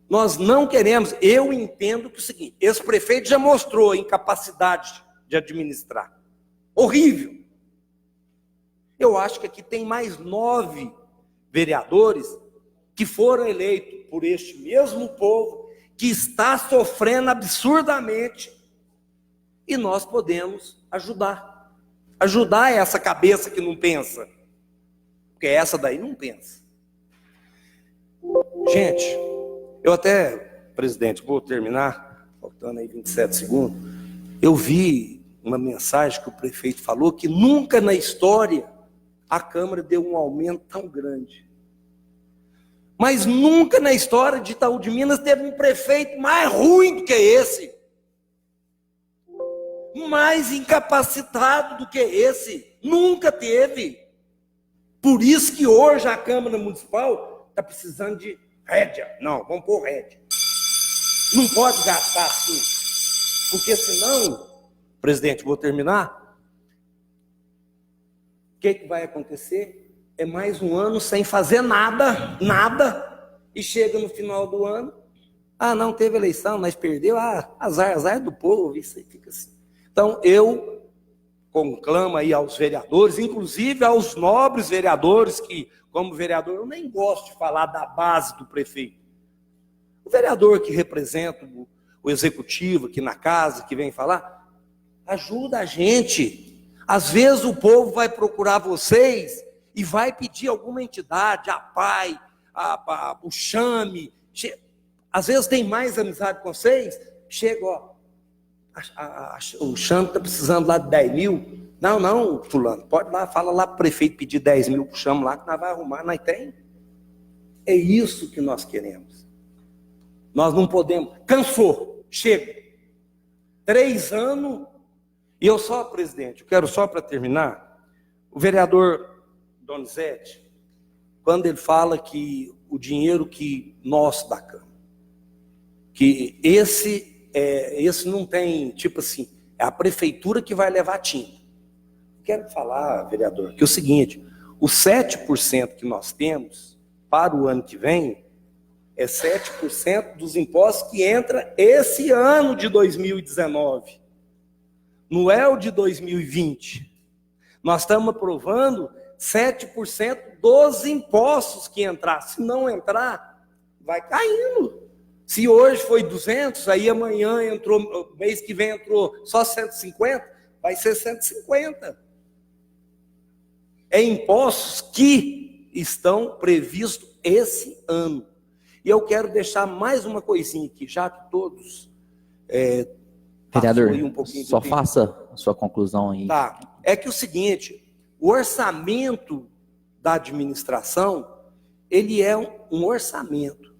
Nós não queremos. Eu entendo que é o seguinte, esse prefeito já mostrou incapacidade de administrar. Horrível. Eu acho que aqui tem mais 9 vereadores que foram eleitos por este mesmo povo, que está sofrendo absurdamente, e nós podemos ajudar. Ajudar essa cabeça que não pensa, porque essa daí não pensa. Gente, eu até, presidente, vou terminar, faltando aí 27 segundos, eu vi uma mensagem que o prefeito falou que nunca na história a Câmara deu um aumento tão grande. Mas nunca na história de Itaú de Minas teve um prefeito mais ruim do que esse. Mais incapacitado do que esse. Nunca teve. Por isso que hoje a Câmara Municipal está precisando de rédea. Não, vamos pôr rédea. Não pode gastar assim. Porque senão, presidente, vou terminar. O que vai acontecer? É mais um ano sem fazer nada, e chega no final do ano, não teve eleição, nós perdeu, azar do povo, isso aí fica assim. Então, eu conclamo aí aos vereadores, inclusive aos nobres vereadores, que, como vereador, eu nem gosto de falar da base do prefeito. O vereador que representa o executivo aqui na casa, que vem falar, ajuda a gente. Às vezes o povo vai procurar vocês e vai pedir alguma entidade, a PAI, o Chame, às vezes tem mais amizade com vocês, chega, o Chame está precisando lá de 10 mil, não, fulano, pode lá, fala lá para o prefeito pedir 10 mil para o Chame lá, que nós vamos arrumar, nós tem. É isso que nós queremos. Nós não podemos, cansou, chega. 3 anos, e eu só, presidente, eu quero só para terminar, o vereador Donizete, quando ele fala que o dinheiro que nosso da Câmara, que esse não tem, tipo assim, é a prefeitura que vai levar tinta. Quero falar, vereador, que é o seguinte, os 7% que nós temos para o ano que vem, é 7% dos impostos que entra esse ano de 2019. Não é o de 2020. Nós estamos aprovando 7% dos impostos que entrar. Se não entrar, vai caindo. Se hoje foi 200, aí amanhã entrou, mês que vem entrou só 150, vai ser 150. É impostos que estão previstos esse ano. E eu quero deixar mais uma coisinha aqui, já que todos... Vereador, só faça a sua conclusão aí. Tá. É que o seguinte, o orçamento da administração, ele é um orçamento.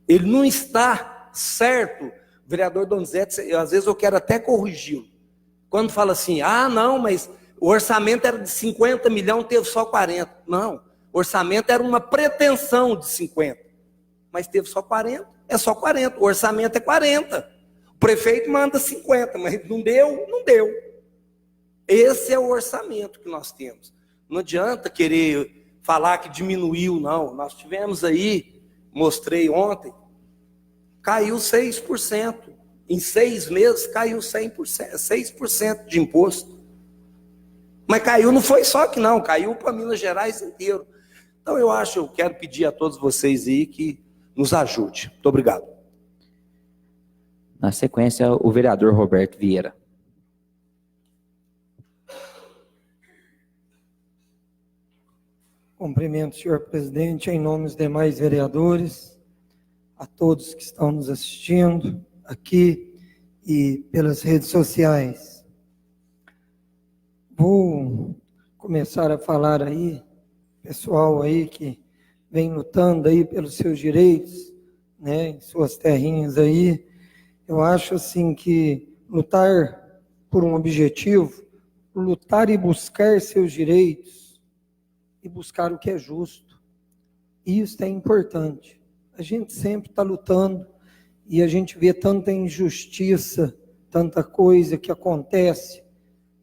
Ele não está certo. O vereador Donizete, às vezes eu quero até corrigi-lo. Quando fala assim, não, mas o orçamento era de 50 milhões, teve só 40. Não, o orçamento era uma pretensão de 50. Mas teve só 40, é só 40. O orçamento é 40. O prefeito manda 50, mas não deu, não deu. Esse é o orçamento que nós temos. Não adianta querer falar que diminuiu, não. Nós tivemos aí, mostrei ontem, caiu 6%. Em 6 meses caiu 6% de imposto. Mas caiu, não foi só aqui não, caiu para Minas Gerais inteiro. Então eu quero pedir a todos vocês aí que nos ajude. Muito obrigado. Na sequência, o vereador Roberto Vieira. Cumprimento, senhor presidente, em nome dos demais vereadores, a todos que estão nos assistindo aqui e pelas redes sociais. Vou começaram a falar aí, pessoal aí que vem lutando aí pelos seus direitos, né, em suas terrinhas aí, eu acho assim que lutar por um objetivo, lutar e buscar seus direitos, e buscar o que é justo, isso é importante. A gente sempre está lutando, e a gente vê tanta injustiça, tanta coisa que acontece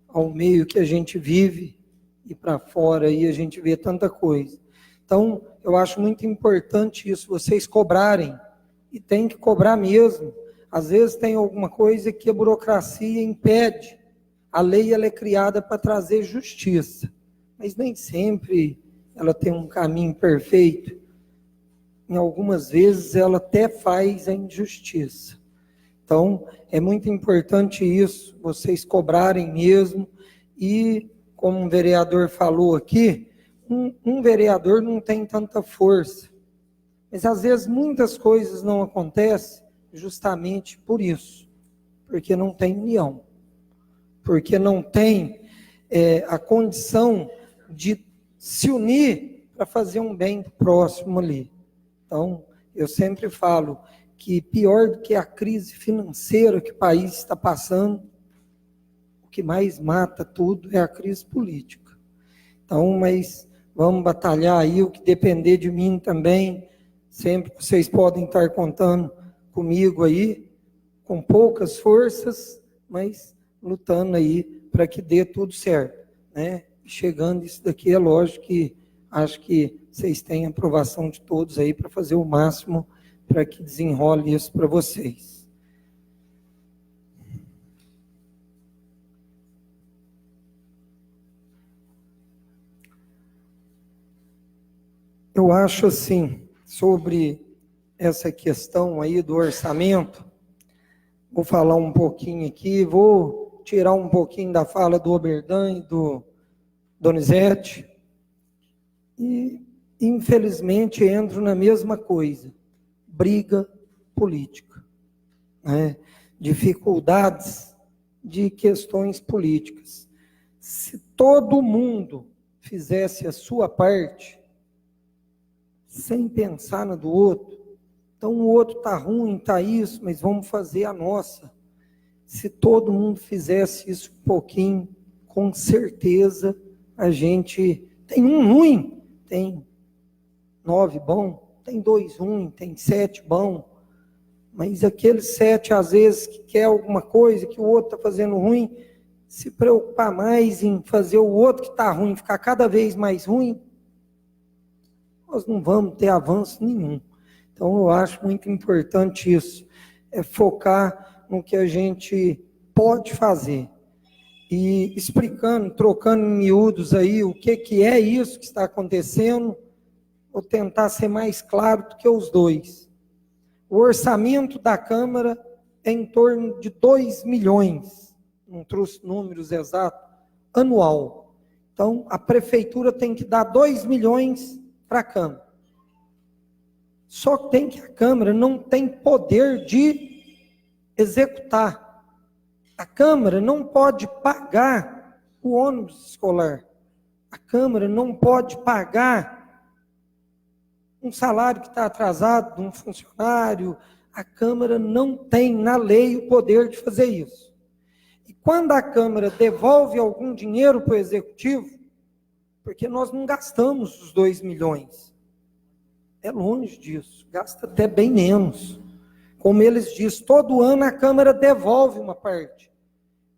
ao meio que a gente vive, e para fora aí a gente vê tanta coisa. Então, eu acho muito importante isso, vocês cobrarem, e tem que cobrar mesmo. Às vezes tem alguma coisa que a burocracia impede. A lei ela é criada para trazer justiça, mas nem sempre ela tem um caminho perfeito. Em algumas vezes ela até faz a injustiça. Então, é muito importante isso, vocês cobrarem mesmo, e como um vereador falou aqui, um vereador não tem tanta força, mas às vezes muitas coisas não acontecem justamente por isso, porque não tem união, porque não tem a condição de se unir para fazer um bem pro próximo ali. Então, eu sempre falo que pior do que a crise financeira que o país está passando, o que mais mata tudo é a crise política. Então, mas vamos batalhar aí, o que depender de mim também, sempre vocês podem estar contando comigo aí, com poucas forças, mas lutando aí para que dê tudo certo, né? Chegando isso daqui, é lógico que acho que vocês têm a aprovação de todos aí para fazer o máximo para que desenrole isso para vocês. Eu acho assim, sobre essa questão aí do orçamento, vou falar um pouquinho aqui, vou tirar um pouquinho da fala do Oberdan e do Donizete, e infelizmente entro na mesma coisa, briga política, né? Dificuldades de questões políticas. Se todo mundo fizesse a sua parte, sem pensar na do outro, então o outro está ruim, está isso, mas vamos fazer a nossa. Se todo mundo fizesse isso um pouquinho, com certeza a gente tem um ruim, tem 9 bom, tem 2 ruim, tem 7 bom, mas aqueles 7 às vezes que quer alguma coisa que o outro está fazendo ruim, se preocupar mais em fazer o outro que está ruim ficar cada vez mais ruim, nós não vamos ter avanço nenhum. Então eu acho muito importante isso, é focar no que a gente pode fazer. E explicando, trocando em miúdos aí o que é isso que está acontecendo, vou tentar ser mais claro do que os dois. O orçamento da Câmara é em torno de 2 milhões, não trouxe números exatos, anual. Então, a Prefeitura tem que dar 2 milhões para a Câmara. Só que tem que a Câmara não tem poder de executar. A Câmara não pode pagar o ônibus escolar. A Câmara não pode pagar um salário que está atrasado de um funcionário. A Câmara não tem na lei o poder de fazer isso. E quando a Câmara devolve algum dinheiro para o Executivo, porque nós não gastamos os 2 milhões, é longe disso, gasta até bem menos. Como eles dizem, todo ano a Câmara devolve uma parte,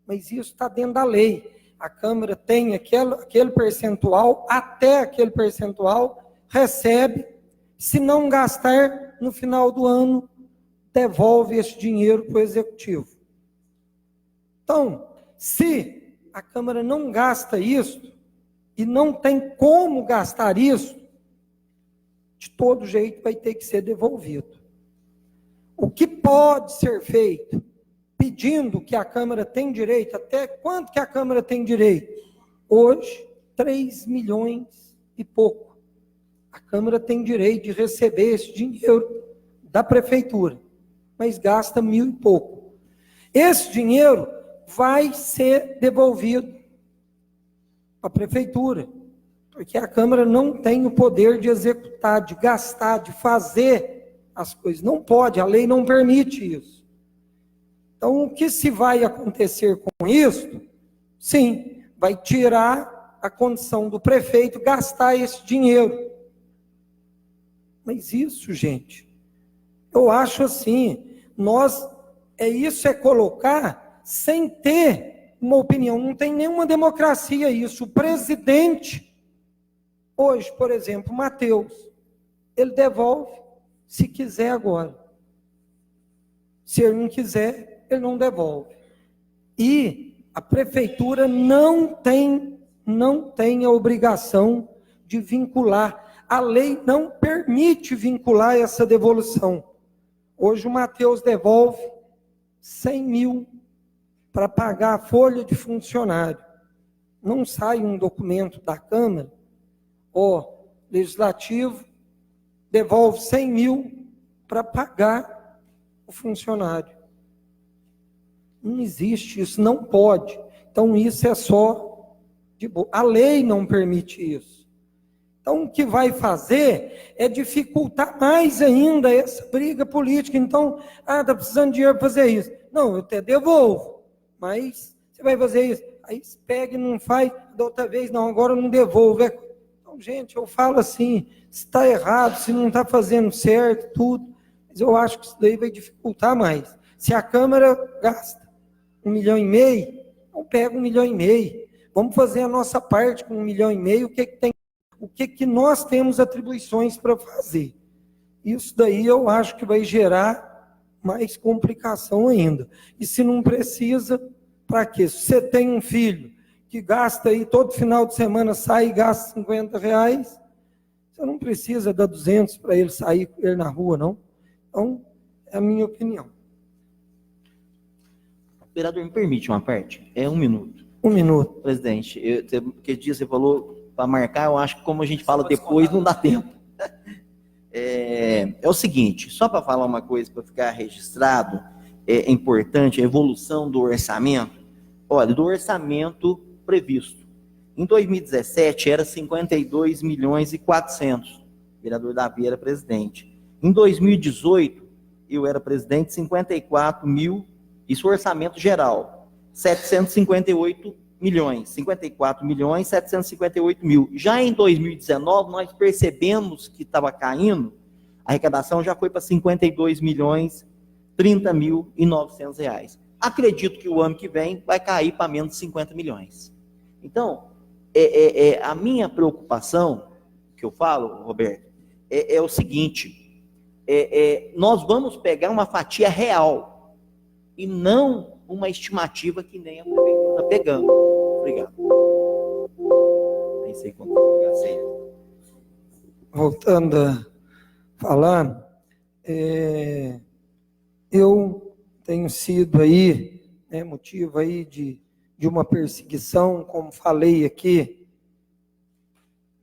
mas isso está dentro da lei. A Câmara tem aquele percentual, até aquele percentual, recebe, se não gastar, no final do ano, devolve esse dinheiro para o Executivo. Então, se a Câmara não gasta isso, e não tem como gastar isso, de todo jeito vai ter que ser devolvido. O que pode ser feito, pedindo que a Câmara tem direito, até quanto que a Câmara tem direito? Hoje, 3 milhões e pouco. A Câmara tem direito de receber esse dinheiro da Prefeitura, mas gasta 1.000 e pouco. Esse dinheiro vai ser devolvido a prefeitura, porque a Câmara não tem o poder de executar, de gastar, de fazer as coisas. Não pode, a lei não permite isso. Então, o que se vai acontecer com isso? Sim, vai tirar a condição do prefeito gastar esse dinheiro. Mas isso, gente, eu acho assim, isso é colocar sem ter uma opinião, não tem nenhuma democracia isso. O presidente, hoje, por exemplo, Matheus, ele devolve se quiser agora. Se ele não quiser, ele não devolve. E a prefeitura não tem a obrigação de vincular. A lei não permite vincular essa devolução. Hoje o Matheus devolve 100 mil para pagar a folha de funcionário. Não sai um documento da Câmara, Legislativo devolve 100 mil para pagar o funcionário. Não existe isso, não pode. Então isso é só de boa. A lei não permite isso. Então, o que vai fazer é dificultar mais ainda essa briga política. Então, está precisando de dinheiro para fazer isso. Não, eu até devolvo, mas você vai fazer isso. Aí você pega e não faz, da outra vez, não, agora eu não devolvo. Então, gente, eu falo assim, se está errado, se não está fazendo certo, tudo, mas eu acho que isso daí vai dificultar mais. Se a Câmara gasta 1,5 milhão, então pega 1,5 milhão. Vamos fazer a nossa parte com 1,5 milhão, o que nós temos atribuições para fazer. Isso daí eu acho que vai gerar mais complicação ainda. E se não precisa, para quê? Se você tem um filho que gasta aí, todo final de semana sai e gasta R$50, você não precisa dar 200 para ele sair com ele na rua, não. Então, é a minha opinião. Vereador, me permite uma parte? É 1 minuto. 1 minuto. Presidente, que dia você falou para marcar, eu acho que como a gente fala depois, não dá tempo. É o seguinte, só para falar uma coisa, para ficar registrado, é importante a evolução do orçamento. Olha, do orçamento previsto. Em 2017 era 52 milhões e 400. O vereador Davi era presidente. Em 2018, eu era presidente, 54 mil, isso orçamento geral, 758 milhões, 54 milhões, 758 mil. Já em 2019, nós percebemos que estava caindo, a arrecadação já foi para 52 milhões, 30 mil e 900 reais. Acredito que o ano que vem vai cair para menos de 50 milhões. Então, a minha preocupação, que eu falo, Roberto, é o seguinte, nós vamos pegar uma fatia real e não uma estimativa que nem a prefeitura está pegando. Obrigado. Nem sei quanto eu gastei. Voltando a falar, eu tenho sido aí, motivo aí de uma perseguição, como falei aqui,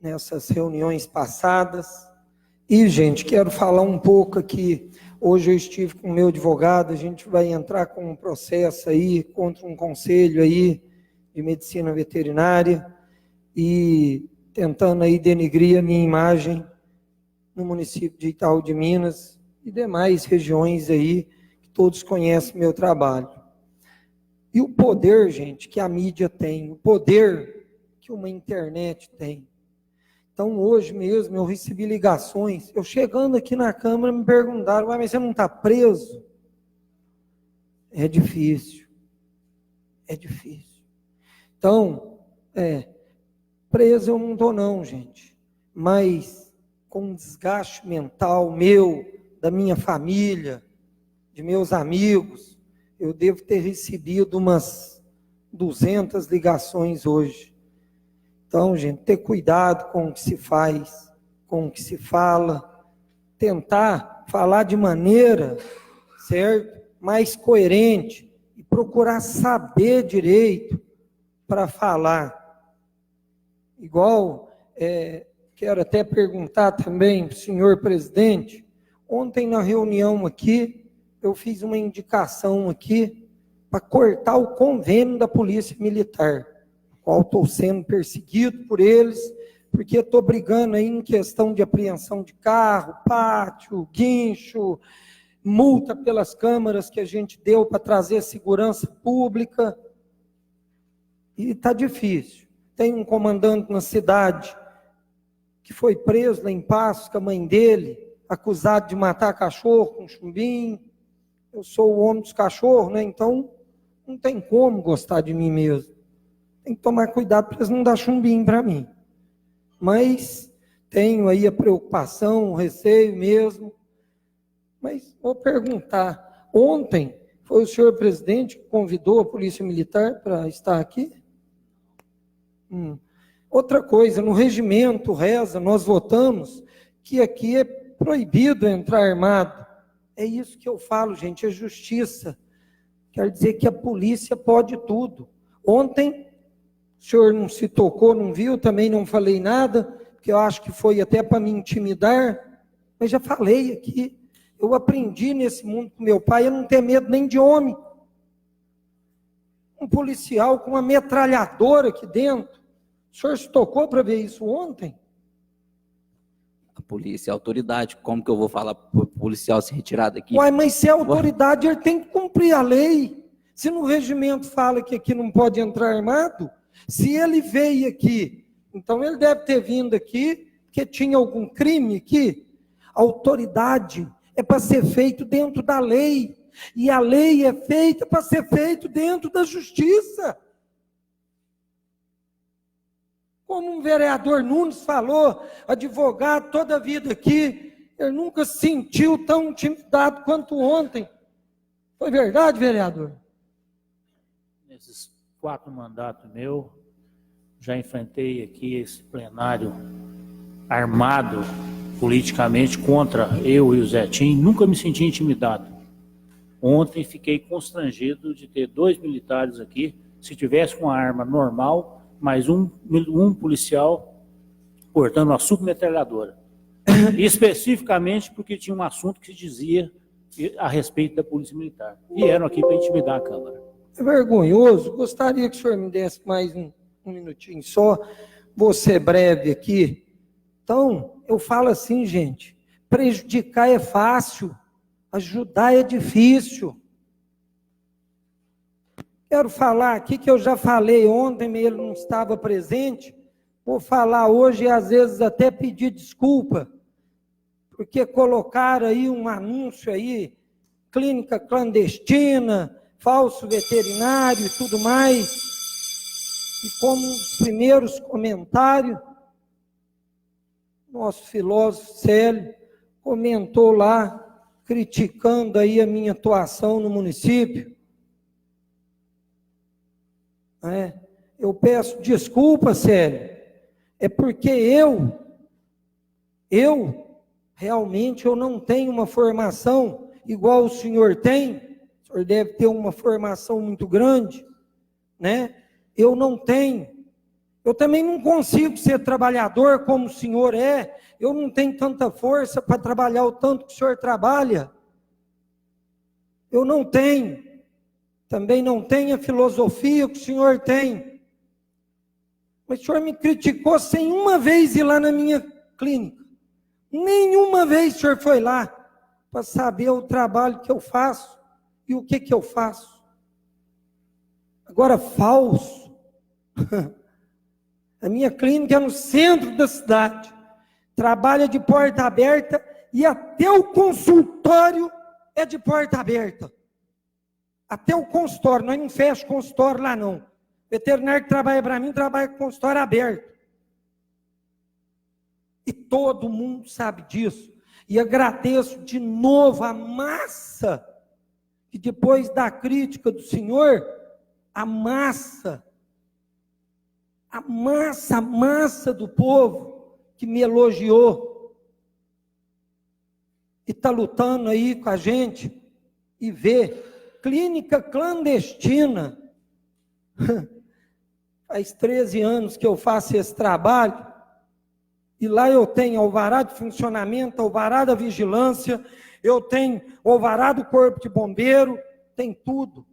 nessas reuniões passadas. E, gente, quero falar um pouco aqui. Hoje eu estive com o meu advogado, a gente vai entrar com um processo aí contra um conselho aí de medicina veterinária e tentando aí denegrir a minha imagem no município de Itaú de Minas e demais regiões aí que todos conhecem meu trabalho. E o poder, gente, que a mídia tem, o poder que uma internet tem. Então, hoje mesmo, eu recebi ligações, eu chegando aqui na Câmara, me perguntaram, mas você não está preso? É difícil. É difícil. Então, preso eu não estou não, gente. Mas, com um desgaste mental meu, da minha família, de meus amigos, eu devo ter recebido umas 200 ligações hoje. Então, gente, ter cuidado com o que se faz, com o que se fala, tentar falar de maneira, certo, mais coerente e procurar saber direito para falar. Igual, quero até perguntar também para o senhor presidente, ontem na reunião aqui, eu fiz uma indicação aqui para cortar o convênio da Polícia Militar. qual estou sendo perseguido por eles, porque estou brigando aí em questão de apreensão de carro, pátio, guincho, multa pelas câmaras que a gente deu para trazer segurança pública, e está difícil. Tem um comandante na cidade que foi preso lá em Passos com a mãe dele, acusado de matar cachorro com chumbinho. Eu sou o homem dos cachorros, né? Então não tem como gostar de mim mesmo. Tem que tomar cuidado para eles não dar chumbinho para mim. Mas tenho aí a preocupação, o receio mesmo. Mas vou perguntar, ontem foi o senhor presidente que convidou a Polícia Militar para estar aqui? Outra coisa, no regimento reza, nós votamos que aqui é proibido entrar armado. É isso que eu falo, gente, é justiça. Quer dizer que a polícia pode tudo. Ontem, o senhor não se tocou, não viu, também não falei nada, porque eu acho que foi até para me intimidar, mas já falei aqui. Eu aprendi nesse mundo com meu pai a não ter medo nem de homem. Um policial com uma metralhadora aqui dentro. O senhor se tocou para ver isso ontem? A polícia, a autoridade, como que eu vou falar para o policial se retirar daqui? Uai, mas se é autoridade, ele tem que cumprir a lei. Se no regimento fala que aqui não pode entrar armado, se ele veio aqui, então ele deve ter vindo aqui, porque tinha algum crime aqui. A autoridade é para ser feito dentro da lei, e a lei é feita para ser feito dentro da justiça. Como um vereador Nunes falou, advogado toda a vida aqui, ele nunca se sentiu tão intimidado quanto ontem. Foi verdade, vereador? Nesses 4 mandatos meus, já enfrentei aqui esse plenário armado politicamente contra eu e o Zetinho, nunca me senti intimidado. Ontem fiquei constrangido de ter 2 militares aqui, se tivesse uma arma normal, mais um policial portando uma submetralhadora. Especificamente porque tinha um assunto que se dizia a respeito da Polícia Militar. Vieram aqui para intimidar a Câmara. É vergonhoso. Gostaria que o senhor me desse mais um minutinho só. Vou ser breve aqui. Então, eu falo assim, gente, prejudicar é fácil, ajudar é difícil. Quero falar aqui que eu já falei ontem, mas ele não estava presente. Vou falar hoje e às vezes até pedir desculpa, porque colocaram aí um anúncio aí, clínica clandestina, falso veterinário e tudo mais. E como um dos primeiros comentários, nosso filósofo Célio comentou lá, criticando aí a minha atuação no município. Eu peço desculpa, Célio, é porque eu realmente não tenho uma formação igual o senhor tem. O senhor deve ter uma formação muito grande, né? Eu não tenho. Eu também não consigo ser trabalhador como o senhor é. Eu não tenho tanta força para trabalhar o tanto que o senhor trabalha. Eu não tenho. Também não tenho a filosofia que o senhor tem. Mas o senhor me criticou sem uma vez ir lá na minha clínica. Nenhuma vez o senhor foi lá para saber o trabalho que eu faço e o que eu faço. Agora, falso. A minha clínica é no centro da cidade. Trabalha de porta aberta e até o consultório é de porta aberta. Até o consultório, nós não fechamos consultório lá não. O veterinário que trabalha para mim, trabalha com consultório aberto. E todo mundo sabe disso. E agradeço de novo a massa, que depois da crítica do senhor, a massa do povo que me elogiou. E está lutando aí com a gente e vê. Clínica clandestina. Faz 13 anos que eu faço esse trabalho. E lá eu tenho alvará de funcionamento, alvará da vigilância, eu tenho alvará do corpo de bombeiro, tem tudo.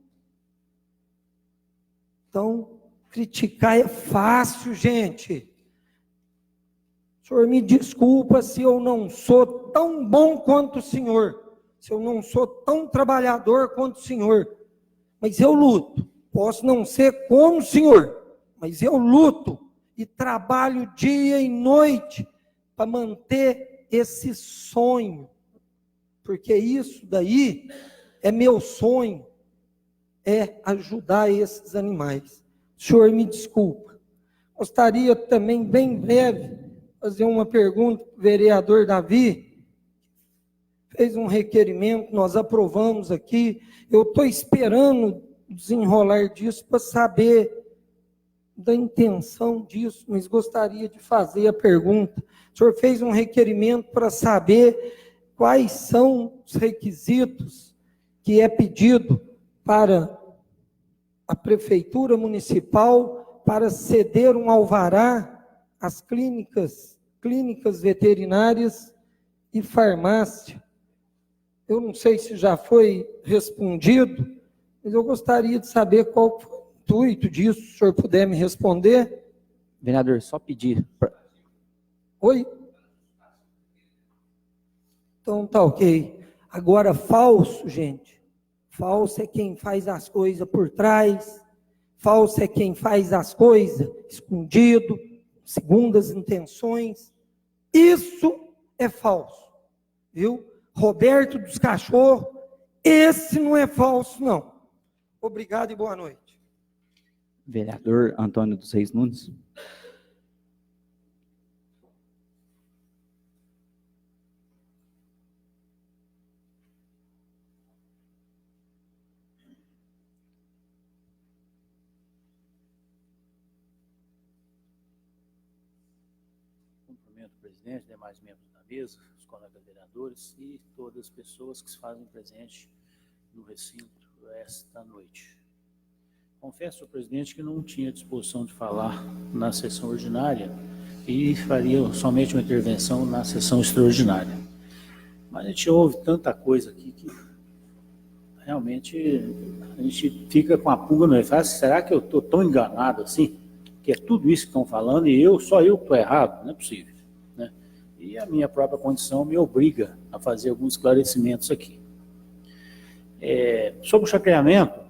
Então, Criticar é fácil, gente. O senhor me desculpa se eu não sou tão bom quanto o senhor, se eu não sou tão trabalhador quanto o senhor, mas eu luto. Posso não ser como o senhor, mas eu luto e trabalho dia e noite para manter esse sonho, porque isso daí é meu sonho, é ajudar esses animais. O senhor me desculpa. Gostaria também, bem breve, fazer uma pergunta para o vereador Davi. Fez um requerimento, nós aprovamos aqui. Eu estou esperando desenrolar disso para saber da intenção disso, mas gostaria de fazer a pergunta. O senhor fez um requerimento para saber quais são os requisitos que é pedido para a Prefeitura Municipal para ceder um alvará às clínicas veterinárias e farmácia. Eu não sei se já foi respondido, mas eu gostaria de saber qual foi o intuito disso, se o senhor puder me responder. Vereador, só pedir. Oi? Então tá ok. Agora, falso, gente. Falso é quem faz as coisas por trás. Falso é quem faz as coisas escondido, segundas intenções. Isso é falso, viu? Roberto dos Cachorros, esse não é falso, não. Obrigado e boa noite. Vereador Antônio dos Reis Nunes. Cumprimento o presidente, demais membros da mesa, os colegas vereadores e todas as pessoas que se fazem presente no recinto esta noite. Confesso ao presidente que não tinha disposição de falar na sessão ordinária e faria somente uma intervenção na sessão extraordinária. Mas a gente ouve tanta coisa aqui que realmente a gente fica com a pulga no orelha. Será que eu estou tão enganado assim? Que é tudo isso que estão falando e só eu estou errado? Não é possível, né? E a minha própria condição me obriga a fazer alguns esclarecimentos aqui. Sobre o chacreamento,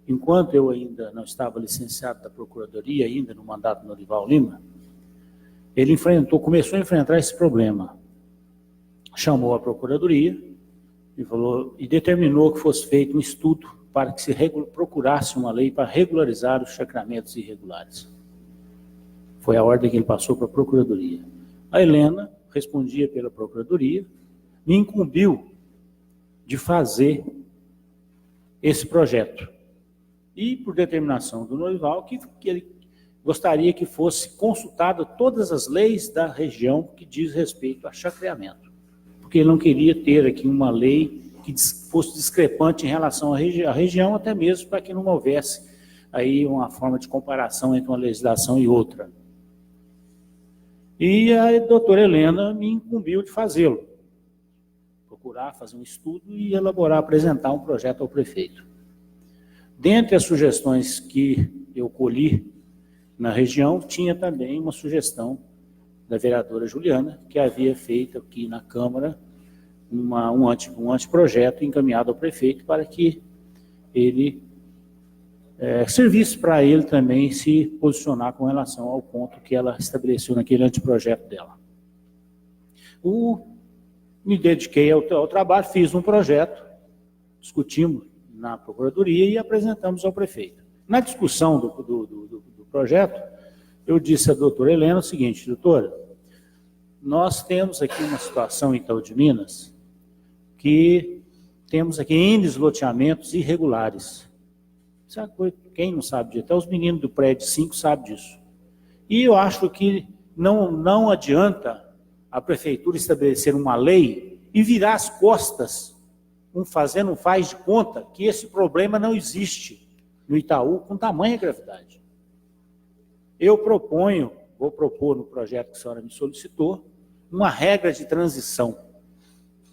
enquanto eu ainda não estava licenciado da Procuradoria, ainda no mandato do Norival Lima, ele começou a enfrentar esse problema. Chamou a Procuradoria e determinou que fosse feito um estudo para que se procurasse uma lei para regularizar os chacreamentos irregulares. Foi a ordem que ele passou para a Procuradoria. A Helena respondia pela Procuradoria, me incumbiu de fazer esse projeto. E, por determinação do Norival, que ele gostaria que fosse consultada todas as leis da região que diz respeito a chacreamento. Porque ele não queria ter aqui uma lei que fosse discrepante em relação à região, até mesmo para que não houvesse aí uma forma de comparação entre uma legislação e outra. E a doutora Helena me incumbiu de fazê-lo. Procurar fazer um estudo e elaborar, apresentar um projeto ao prefeito. Dentre as sugestões que eu colhi na região, tinha também uma sugestão da vereadora Juliana, que havia feito aqui na Câmara um anteprojeto encaminhado ao prefeito para que ele servisse para ele também se posicionar com relação ao ponto que ela estabeleceu naquele anteprojeto dela. Me dediquei ao trabalho, fiz um projeto, discutimos na Procuradoria e apresentamos ao prefeito. Na discussão do projeto, eu disse à doutora Helena o seguinte: doutora, nós temos aqui uma situação em Itaú de Minas que temos aqui N loteamentos irregulares. Quem não sabe disso? Até os meninos do prédio 5 sabem disso. E eu acho que não adianta a prefeitura estabelecer uma lei e virar as costas, fazendo um faz de conta que esse problema não existe no Itaú com tamanha gravidade. Eu vou propor no projeto que a senhora me solicitou, uma regra de transição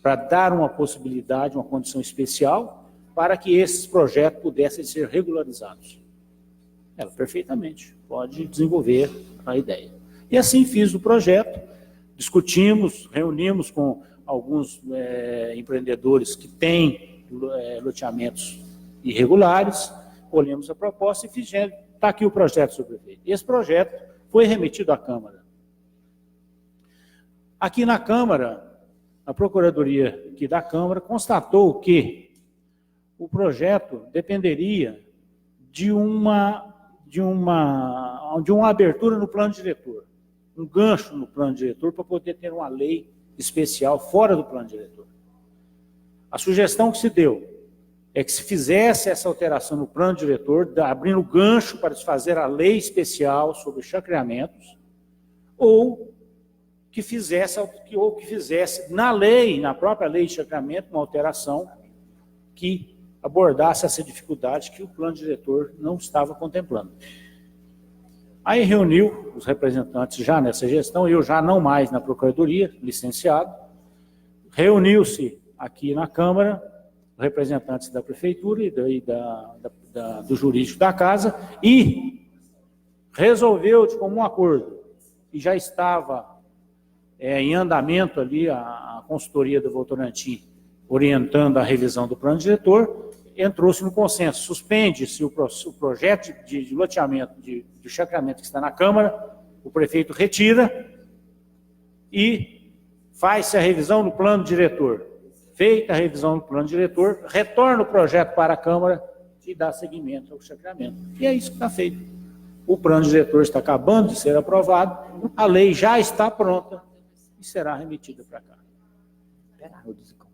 para dar uma possibilidade, uma condição especial para que esses projetos pudessem ser regularizados. Ela perfeitamente pode desenvolver a ideia. E assim fiz o projeto, discutimos, reunimos com alguns empreendedores que têm loteamentos irregulares, olhamos a proposta e fizemos. Está aqui o projeto, senhor prefeito. Esse projeto foi remetido à Câmara. Aqui na Câmara, a Procuradoria aqui da Câmara constatou que o projeto dependeria de uma abertura no plano diretor, um gancho no plano diretor para poder ter uma lei especial fora do plano diretor. A sugestão que se deu é que se fizesse essa alteração no plano diretor, abrindo gancho para se fazer a lei especial sobre chacreamentos, ou que fizesse na lei, na própria lei de chacreamento, uma alteração que abordasse essa dificuldade que o plano diretor não estava contemplando. Aí reuniu os representantes já nessa gestão, eu já não mais na Procuradoria, licenciado, reuniu-se aqui na Câmara, representantes da Prefeitura e do jurídico da Casa, e resolveu de comum acordo, e já estava em andamento ali a consultoria do Votorantim, orientando a revisão do plano diretor, entrou-se no consenso, suspende-se o projeto de loteamento, de chacreamento que está na Câmara, o prefeito retira e faz-se a revisão no plano diretor. Feita a revisão no plano diretor, retorna o projeto para a Câmara e dá seguimento ao chacreamento. E é isso que está feito. O plano diretor está acabando de ser aprovado, a lei já está pronta e será remetida para cá.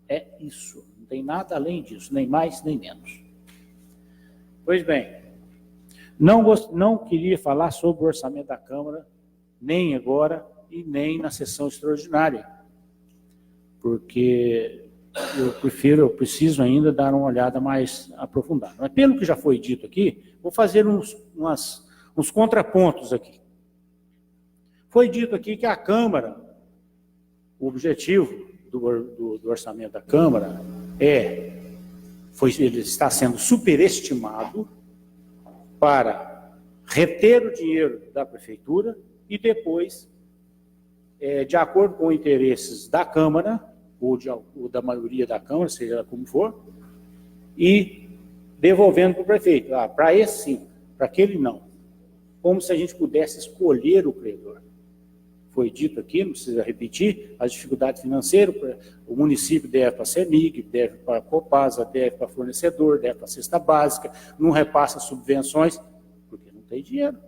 É isso, não tem nada além disso, nem mais nem menos. Pois bem, não queria falar sobre o orçamento da Câmara, nem agora e nem na sessão extraordinária, porque eu preciso ainda dar uma olhada mais aprofundada. Mas pelo que já foi dito aqui, vou fazer uns contrapontos aqui. Foi dito aqui que a Câmara, o objetivo do orçamento da Câmara ele está sendo superestimado para reter o dinheiro da Prefeitura e depois, de acordo com interesses da Câmara, ou da maioria da Câmara, seja como for, e devolvendo para o prefeito. Para esse sim, para aquele não. Como se a gente pudesse escolher o credor. Foi dito aqui, não precisa repetir, as dificuldades financeiras, o município deve para a CEMIG, deve para a Copasa, deve para fornecedor, deve para a cesta básica, não repassa subvenções, porque não tem dinheiro.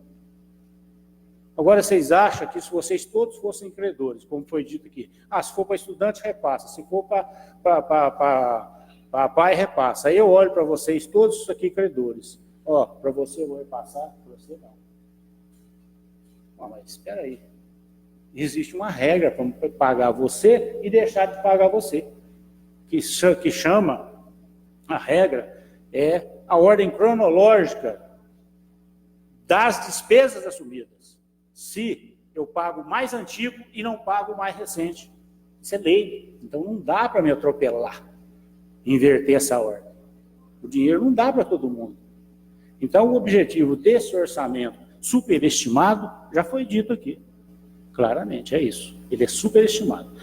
Agora, vocês acham que se vocês todos fossem credores, como foi dito aqui, se for para estudante, repassa, se for para pai, repassa. Aí eu olho para vocês, todos aqui credores. Para você eu vou repassar, para você não. Mas espera aí. Existe uma regra para pagar você e deixar de pagar você, que chama, a regra, a ordem cronológica das despesas assumidas. Se eu pago o mais antigo e não pago o mais recente. Isso é lei. Então não dá para me atropelar, inverter essa ordem. O dinheiro não dá para todo mundo. Então o objetivo desse orçamento superestimado já foi dito aqui. Claramente, é isso. Ele é superestimado.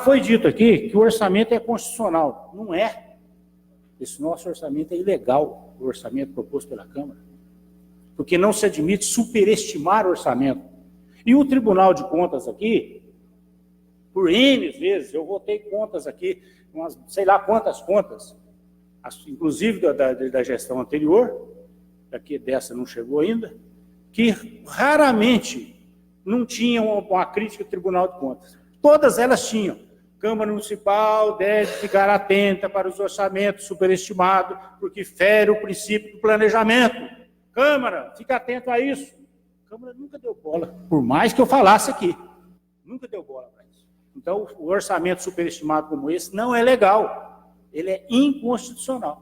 Foi dito aqui que o orçamento é constitucional. Não é. Esse nosso orçamento é ilegal, o orçamento proposto pela Câmara. Porque não se admite superestimar o orçamento. E o Tribunal de Contas aqui, por N vezes, eu votei contas aqui, sei lá quantas contas, inclusive da gestão anterior, daqui dessa não chegou ainda, que raramente não tinham uma crítica do Tribunal de Contas. Todas elas tinham. Câmara Municipal deve ficar atenta para os orçamentos superestimados, porque fere o princípio do planejamento. Câmara, fica atento a isso. A Câmara nunca deu bola, por mais que eu falasse aqui. Nunca deu bola para isso. Então, o orçamento superestimado como esse não é legal. Ele é inconstitucional.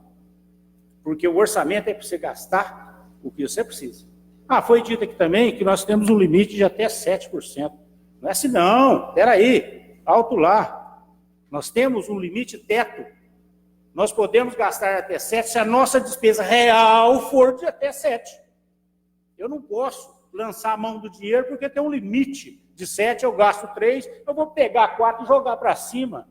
Porque o orçamento é para você gastar o que você precisa. Foi dito aqui também que nós temos um limite de até 7%. Não é assim, não. Espera aí. Alto lá. Nós temos um limite teto. Nós podemos gastar até 7% se a nossa despesa real for de até 7%. Eu não posso lançar a mão do dinheiro porque tem um limite. De 7 eu gasto 3, eu vou pegar 4 e jogar para cima.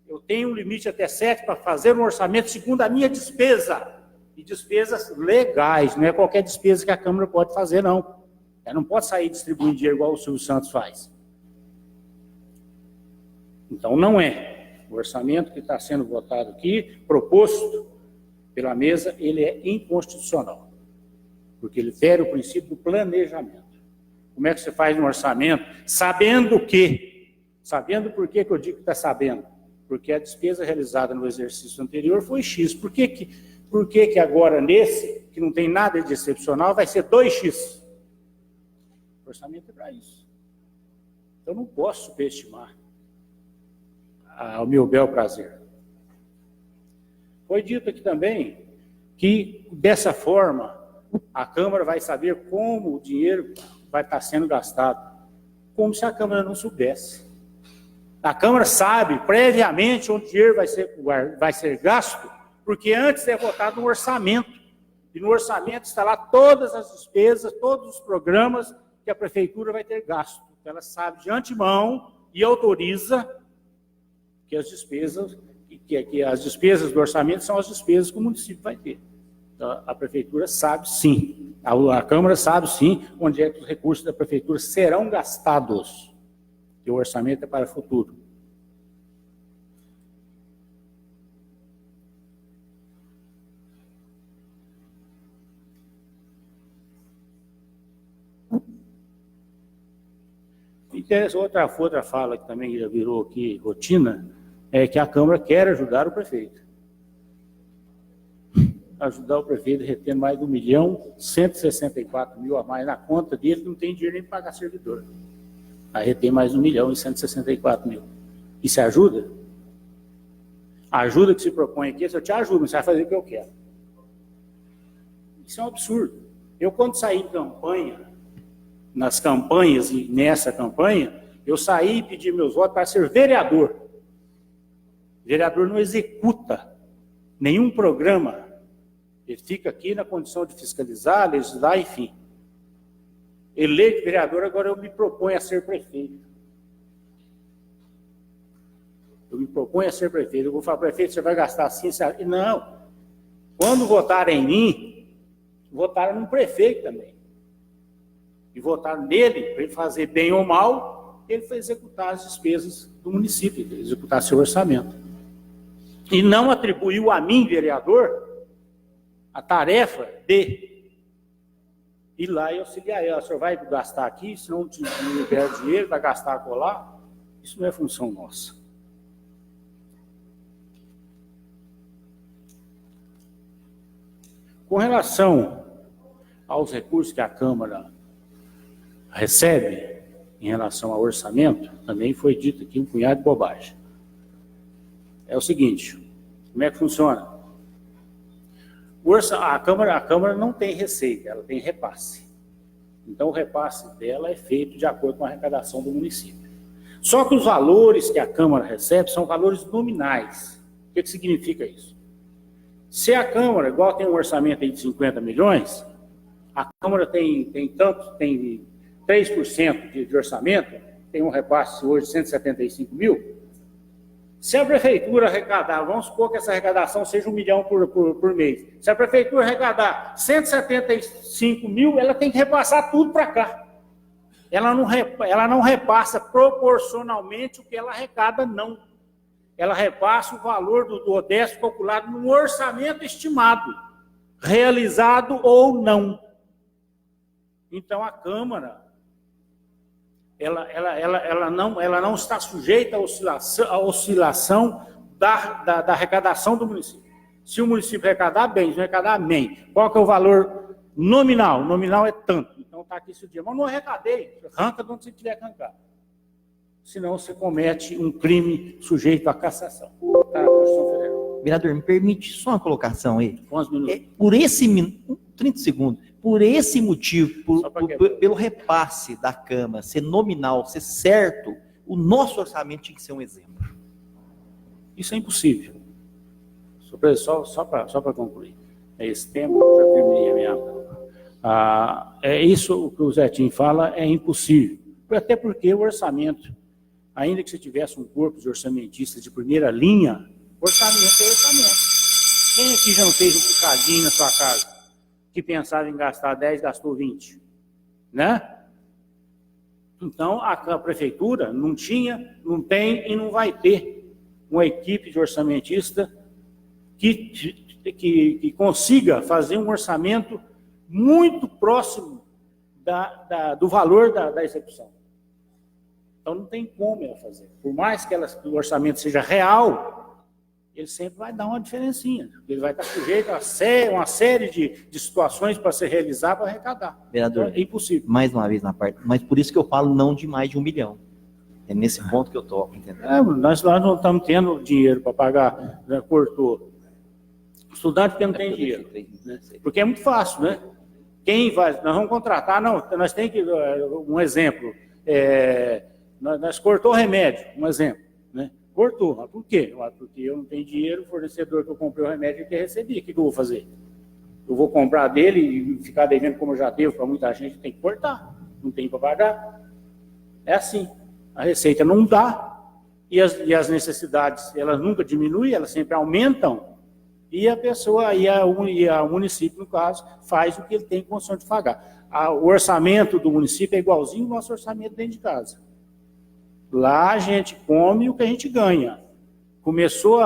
Eu tenho um limite até 7 para fazer um orçamento segundo a minha despesa. E despesas legais, não é qualquer despesa que a Câmara pode fazer, não. Ela não pode sair distribuindo dinheiro igual o Silvio Santos faz. Então, não é. O orçamento que está sendo votado aqui, proposto pela mesa, ele é inconstitucional. Porque ele fere o princípio do planejamento. Como é que você faz um orçamento sabendo o quê? Sabendo por que eu digo que está sabendo? Porque a despesa realizada no exercício anterior foi X. Por que agora nesse, que não tem nada de excepcional, vai ser 2X? O orçamento é para isso. Eu não posso superestimar ao meu bel prazer. Foi dito aqui também que, dessa forma, a Câmara vai saber como o dinheiro vai estar sendo gastado, como se a Câmara não soubesse. A Câmara sabe previamente onde o dinheiro vai ser gasto, porque antes é votado um orçamento, e no orçamento está lá todas as despesas, todos os programas que a Prefeitura vai ter gasto. Ela sabe de antemão e autoriza que as despesas, que as despesas do orçamento são as despesas que o município vai ter. Então, a Prefeitura sabe sim, a Câmara sabe sim onde é que os recursos da Prefeitura serão gastados. E o orçamento é para o futuro. E tem outra fala que também já virou aqui rotina, é que a Câmara quer ajudar o prefeito. Ajudar o prefeito a reter mais de 1.164.000 a mais na conta dele, que não tem dinheiro nem para pagar servidor. A reter mais 1.164.000. Isso ajuda? A ajuda que se propõe aqui, se eu te ajudo, você vai fazer o que eu quero. Isso é um absurdo. Eu, quando saí em campanha, nas campanhas e nessa campanha, eu saí e pedi meus votos para ser vereador. Vereador não executa nenhum programa. Ele fica aqui na condição de fiscalizar, legislar, enfim. Eleito vereador, agora eu me proponho a ser prefeito. Eu me proponho a ser prefeito. Eu vou falar, prefeito, você vai gastar assim? Não. Quando votarem em mim, votaram no prefeito também. E votaram nele, para ele fazer bem ou mal, ele foi executar as despesas do município, executar seu orçamento. E não atribuiu a mim, vereador, a tarefa de ir lá e auxiliar ela. O senhor vai gastar aqui, se não tiver dinheiro, vai gastar colar. Isso não é função nossa. Com relação aos recursos que a Câmara recebe em relação ao orçamento, também foi dito aqui um punhado de bobagem. É o seguinte, como é que funciona? A Câmara não tem receita, ela tem repasse. Então, o repasse dela é feito de acordo com a arrecadação do município. Só que os valores que a Câmara recebe são valores nominais. O que significa isso? Se a Câmara, igual tem um orçamento aí de 50 milhões, a Câmara tem 3% de orçamento, tem um repasse hoje de 175 mil. Se a Prefeitura arrecadar, vamos supor que essa arrecadação seja 1 milhão por mês. Se a Prefeitura arrecadar 175 mil, ela tem que repassar tudo para cá. Ela não repassa proporcionalmente o que ela arrecada, não. Ela repassa o valor do ODESP calculado no orçamento estimado, realizado ou não. Então, a Câmara, ela não está sujeita à oscilação da arrecadação do município. Se o município arrecadar, bem. Se não arrecadar, amém. Qual que é o valor nominal? O nominal é tanto. Então, está aqui esse dia. Mas não arrecadei. Arranca de onde você tiver que arrancar. Senão, você comete um crime sujeito à cassação. Está na Constituição Federal. Vereador, me permite só uma colocação aí. Quantos minutos? Por esse 30 segundos. Por esse motivo, pelo repasse da Câmara ser nominal, ser certo, o nosso orçamento tinha que ser um exemplo. Isso é impossível. Só para concluir. Esse tempo, eu já terminei É isso que o Zetinho fala, é impossível. Até porque o orçamento, ainda que você tivesse um corpo de orçamentistas de primeira linha, orçamento é orçamento. Quem aqui já não fez um picadinho na sua casa? Que pensava em gastar 10, gastou 20. Né? Então, a prefeitura não tinha, não tem e não vai ter uma equipe de orçamentista que consiga fazer um orçamento muito próximo do valor da execução. Então, não tem como ela fazer. Por mais que o orçamento seja real, ele sempre vai dar uma diferencinha. Ele vai estar sujeito a uma série de situações para se realizar, para arrecadar. Vereador, então, é impossível. Mais uma vez na parte, mas por isso que eu falo não de mais de 1 milhão. É nesse ponto que eu toco, entendeu? Nós não estamos tendo dinheiro para pagar, né, cortou. Estudante porque não tem dinheiro. Né? Porque é muito fácil, né? Quem vai, nós vamos contratar, não, nós temos que, um exemplo, nós cortou o remédio, um exemplo, né? Cortou, mas por quê? Porque eu não tenho dinheiro, o fornecedor que eu comprei o remédio ele quer receber, o que eu vou fazer? Eu vou comprar dele e ficar devendo como eu já devo para muita gente, tem que cortar, não tem para pagar. É assim, a receita não dá e as necessidades, elas nunca diminuem, elas sempre aumentam e a pessoa, o município, no caso, faz o que ele tem condição de pagar. O orçamento do município é igualzinho ao nosso orçamento dentro de casa. Lá a gente come o que a gente ganha. Começou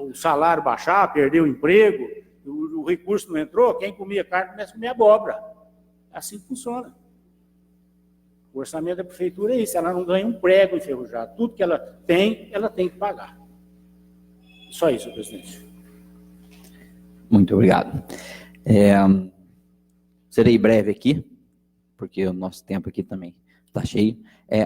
o salário baixar, perdeu o emprego, o recurso não entrou, quem comia carne começa a comer abóbora. Assim funciona. O orçamento da prefeitura é isso, ela não ganha um prego enferrujado. Tudo que ela tem que pagar. Só isso, presidente. Muito obrigado. Serei breve aqui, porque o nosso tempo aqui também está cheio.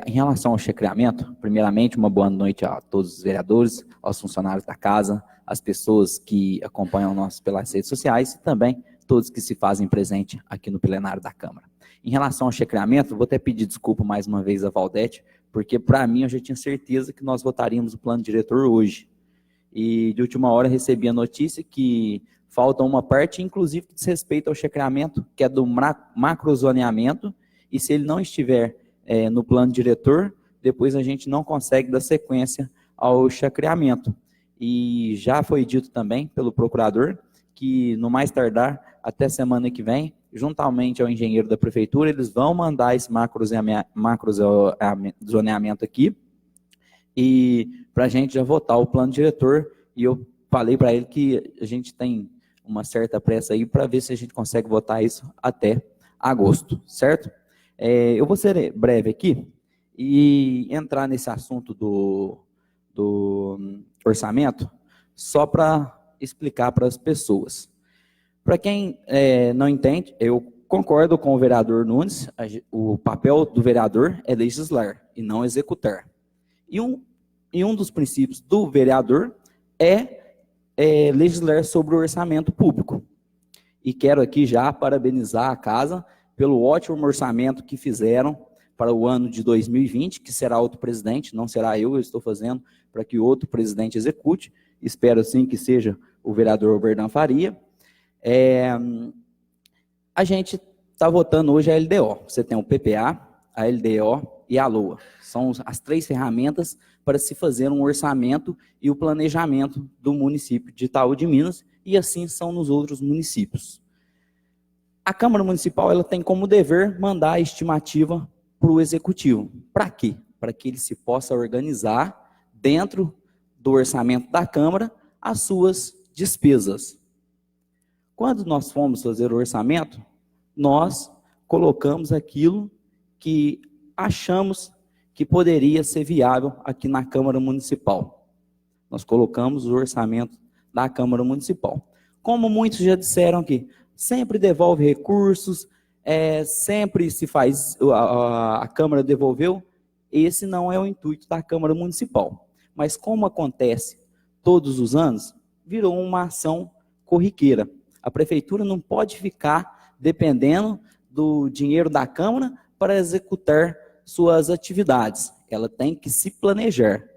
Em relação ao checreamento, primeiramente, uma boa noite a todos os vereadores, aos funcionários da casa, às pessoas que acompanham nós pelas redes sociais e também todos que se fazem presente aqui no plenário da Câmara. Em relação ao checreamento, vou até pedir desculpa mais uma vez a Valdete, porque para mim eu já tinha certeza que nós votaríamos o plano diretor hoje. E de última hora recebi a notícia que falta uma parte, inclusive, que diz respeito ao checreamento, que é do macrozoneamento, e se ele não estiver no plano diretor, depois a gente não consegue dar sequência ao checreamento. E já foi dito também pelo procurador que, no mais tardar, até semana que vem, juntamente ao engenheiro da prefeitura, eles vão mandar esse macrozoneamento aqui, e para a gente já votar o plano diretor, e eu falei para ele que a gente tem uma certa pressa aí para ver se a gente consegue votar isso até agosto, certo? Eu vou ser breve aqui e entrar nesse assunto do orçamento só para explicar para as pessoas. Para quem não entende, eu concordo com o vereador Nunes, o papel do vereador é legislar e não executar. E um dos princípios do vereador é legislar sobre o orçamento público. E quero aqui já parabenizar a casa pelo ótimo orçamento que fizeram para o ano de 2020, que será outro presidente, não será eu estou fazendo para que outro presidente execute, espero sim que seja o vereador Oberdan Faria. A gente está votando hoje a LDO, você tem o PPA, a LDO e a LOA, são as 3 ferramentas para se fazer um orçamento e o planejamento do município de Itaú de Minas, e assim são nos outros municípios. A Câmara Municipal ela tem como dever mandar a estimativa para o Executivo. Para quê? Para que ele se possa organizar dentro do orçamento da Câmara as suas despesas. Quando nós fomos fazer o orçamento, nós colocamos aquilo que achamos que poderia ser viável aqui na Câmara Municipal. Nós colocamos o orçamento da Câmara Municipal. Como muitos já disseram aqui, sempre devolve recursos, sempre se faz, a Câmara devolveu, esse não é o intuito da Câmara Municipal. Mas como acontece todos os anos, virou uma ação corriqueira. A Prefeitura não pode ficar dependendo do dinheiro da Câmara para executar suas atividades. Ela tem que se planejar.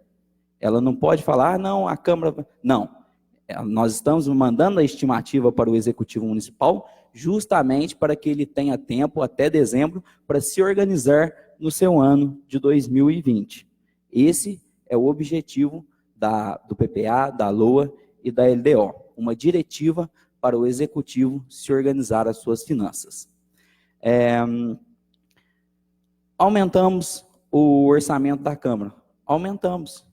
Ela não pode falar, não, a Câmara... Não. Nós estamos mandando a estimativa para o Executivo Municipal justamente para que ele tenha tempo até dezembro para se organizar no seu ano de 2020. Esse é o objetivo do PPA, da LOA e da LDO, uma diretiva para o executivo se organizar as suas finanças. Aumentamos o orçamento da Câmara. Aumentamos.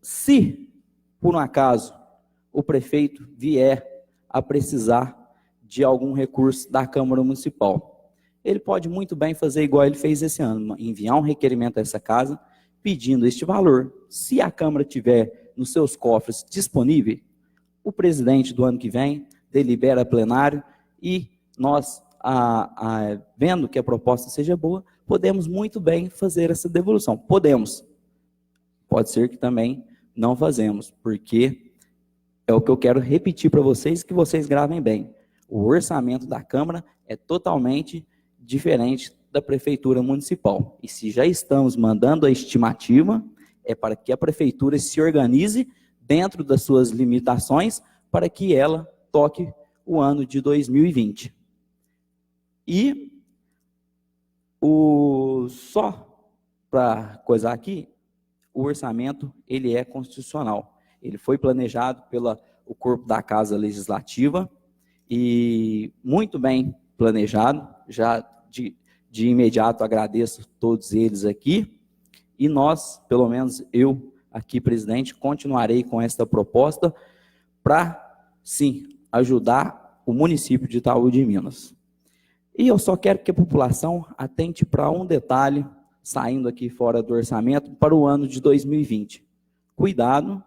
Se, por um acaso, o prefeito vier a precisar de algum recurso da Câmara Municipal, ele pode muito bem fazer igual ele fez esse ano, enviar um requerimento a essa casa pedindo este valor. Se a Câmara tiver nos seus cofres disponível, o presidente do ano que vem delibera plenário e nós, vendo que a proposta seja boa, podemos muito bem fazer essa devolução. Podemos. Pode ser que também não fazemos, porque é o que eu quero repetir para vocês, que vocês gravem bem. O orçamento da Câmara é totalmente diferente da Prefeitura Municipal. E se já estamos mandando a estimativa, é para que a Prefeitura se organize dentro das suas limitações para que ela toque o ano de 2020. E só para coisar aqui, o orçamento ele é constitucional. Ele foi planejado pelo corpo da Casa Legislativa e muito bem planejado. Já de imediato agradeço todos eles aqui. E nós, pelo menos eu aqui, presidente, continuarei com esta proposta para, sim, ajudar o município de Itaú de Minas. E eu só quero que a população atente para um detalhe, saindo aqui fora do orçamento, para o ano de 2020. Cuidado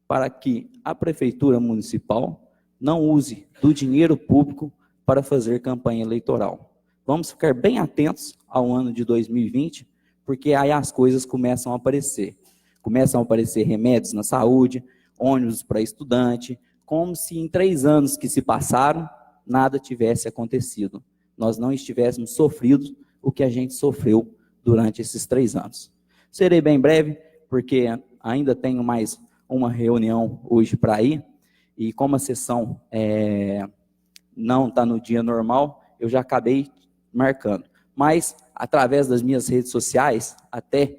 para que a Prefeitura Municipal não use do dinheiro público para fazer campanha eleitoral. Vamos ficar bem atentos ao ano de 2020, porque aí as coisas começam a aparecer. Começam a aparecer remédios na saúde, ônibus para estudante, como se em 3 anos que se passaram, nada tivesse acontecido. Nós não estivéssemos sofridos o que a gente sofreu durante esses 3 anos. Serei bem breve, porque ainda tenho mais uma reunião hoje para ir, e como a sessão não está no dia normal, eu já acabei marcando. Mas, através das minhas redes sociais, até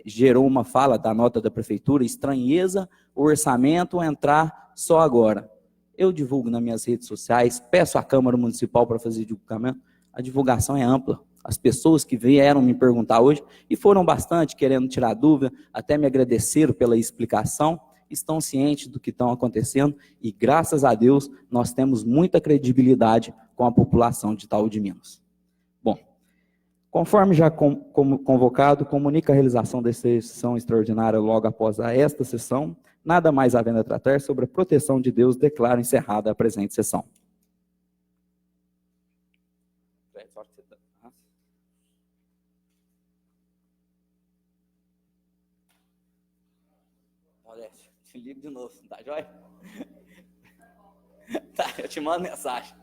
gerou uma fala da nota da Prefeitura, estranheza, o orçamento entrar só agora. Eu divulgo nas minhas redes sociais, peço à Câmara Municipal para fazer divulgamento, a divulgação é ampla. As pessoas que vieram me perguntar hoje, e foram bastante querendo tirar dúvida, até me agradeceram pela explicação, estão cientes do que estão acontecendo, e graças a Deus, nós temos muita credibilidade com a população de Itaú de Minas. Bom, conforme já convocado, comunica a realização da sessão extraordinária logo após esta sessão, nada mais havendo a tratar sobre a proteção de Deus, declaro encerrada a presente sessão. Olha, te ligo de novo, tá joia? Tá, eu te mando mensagem.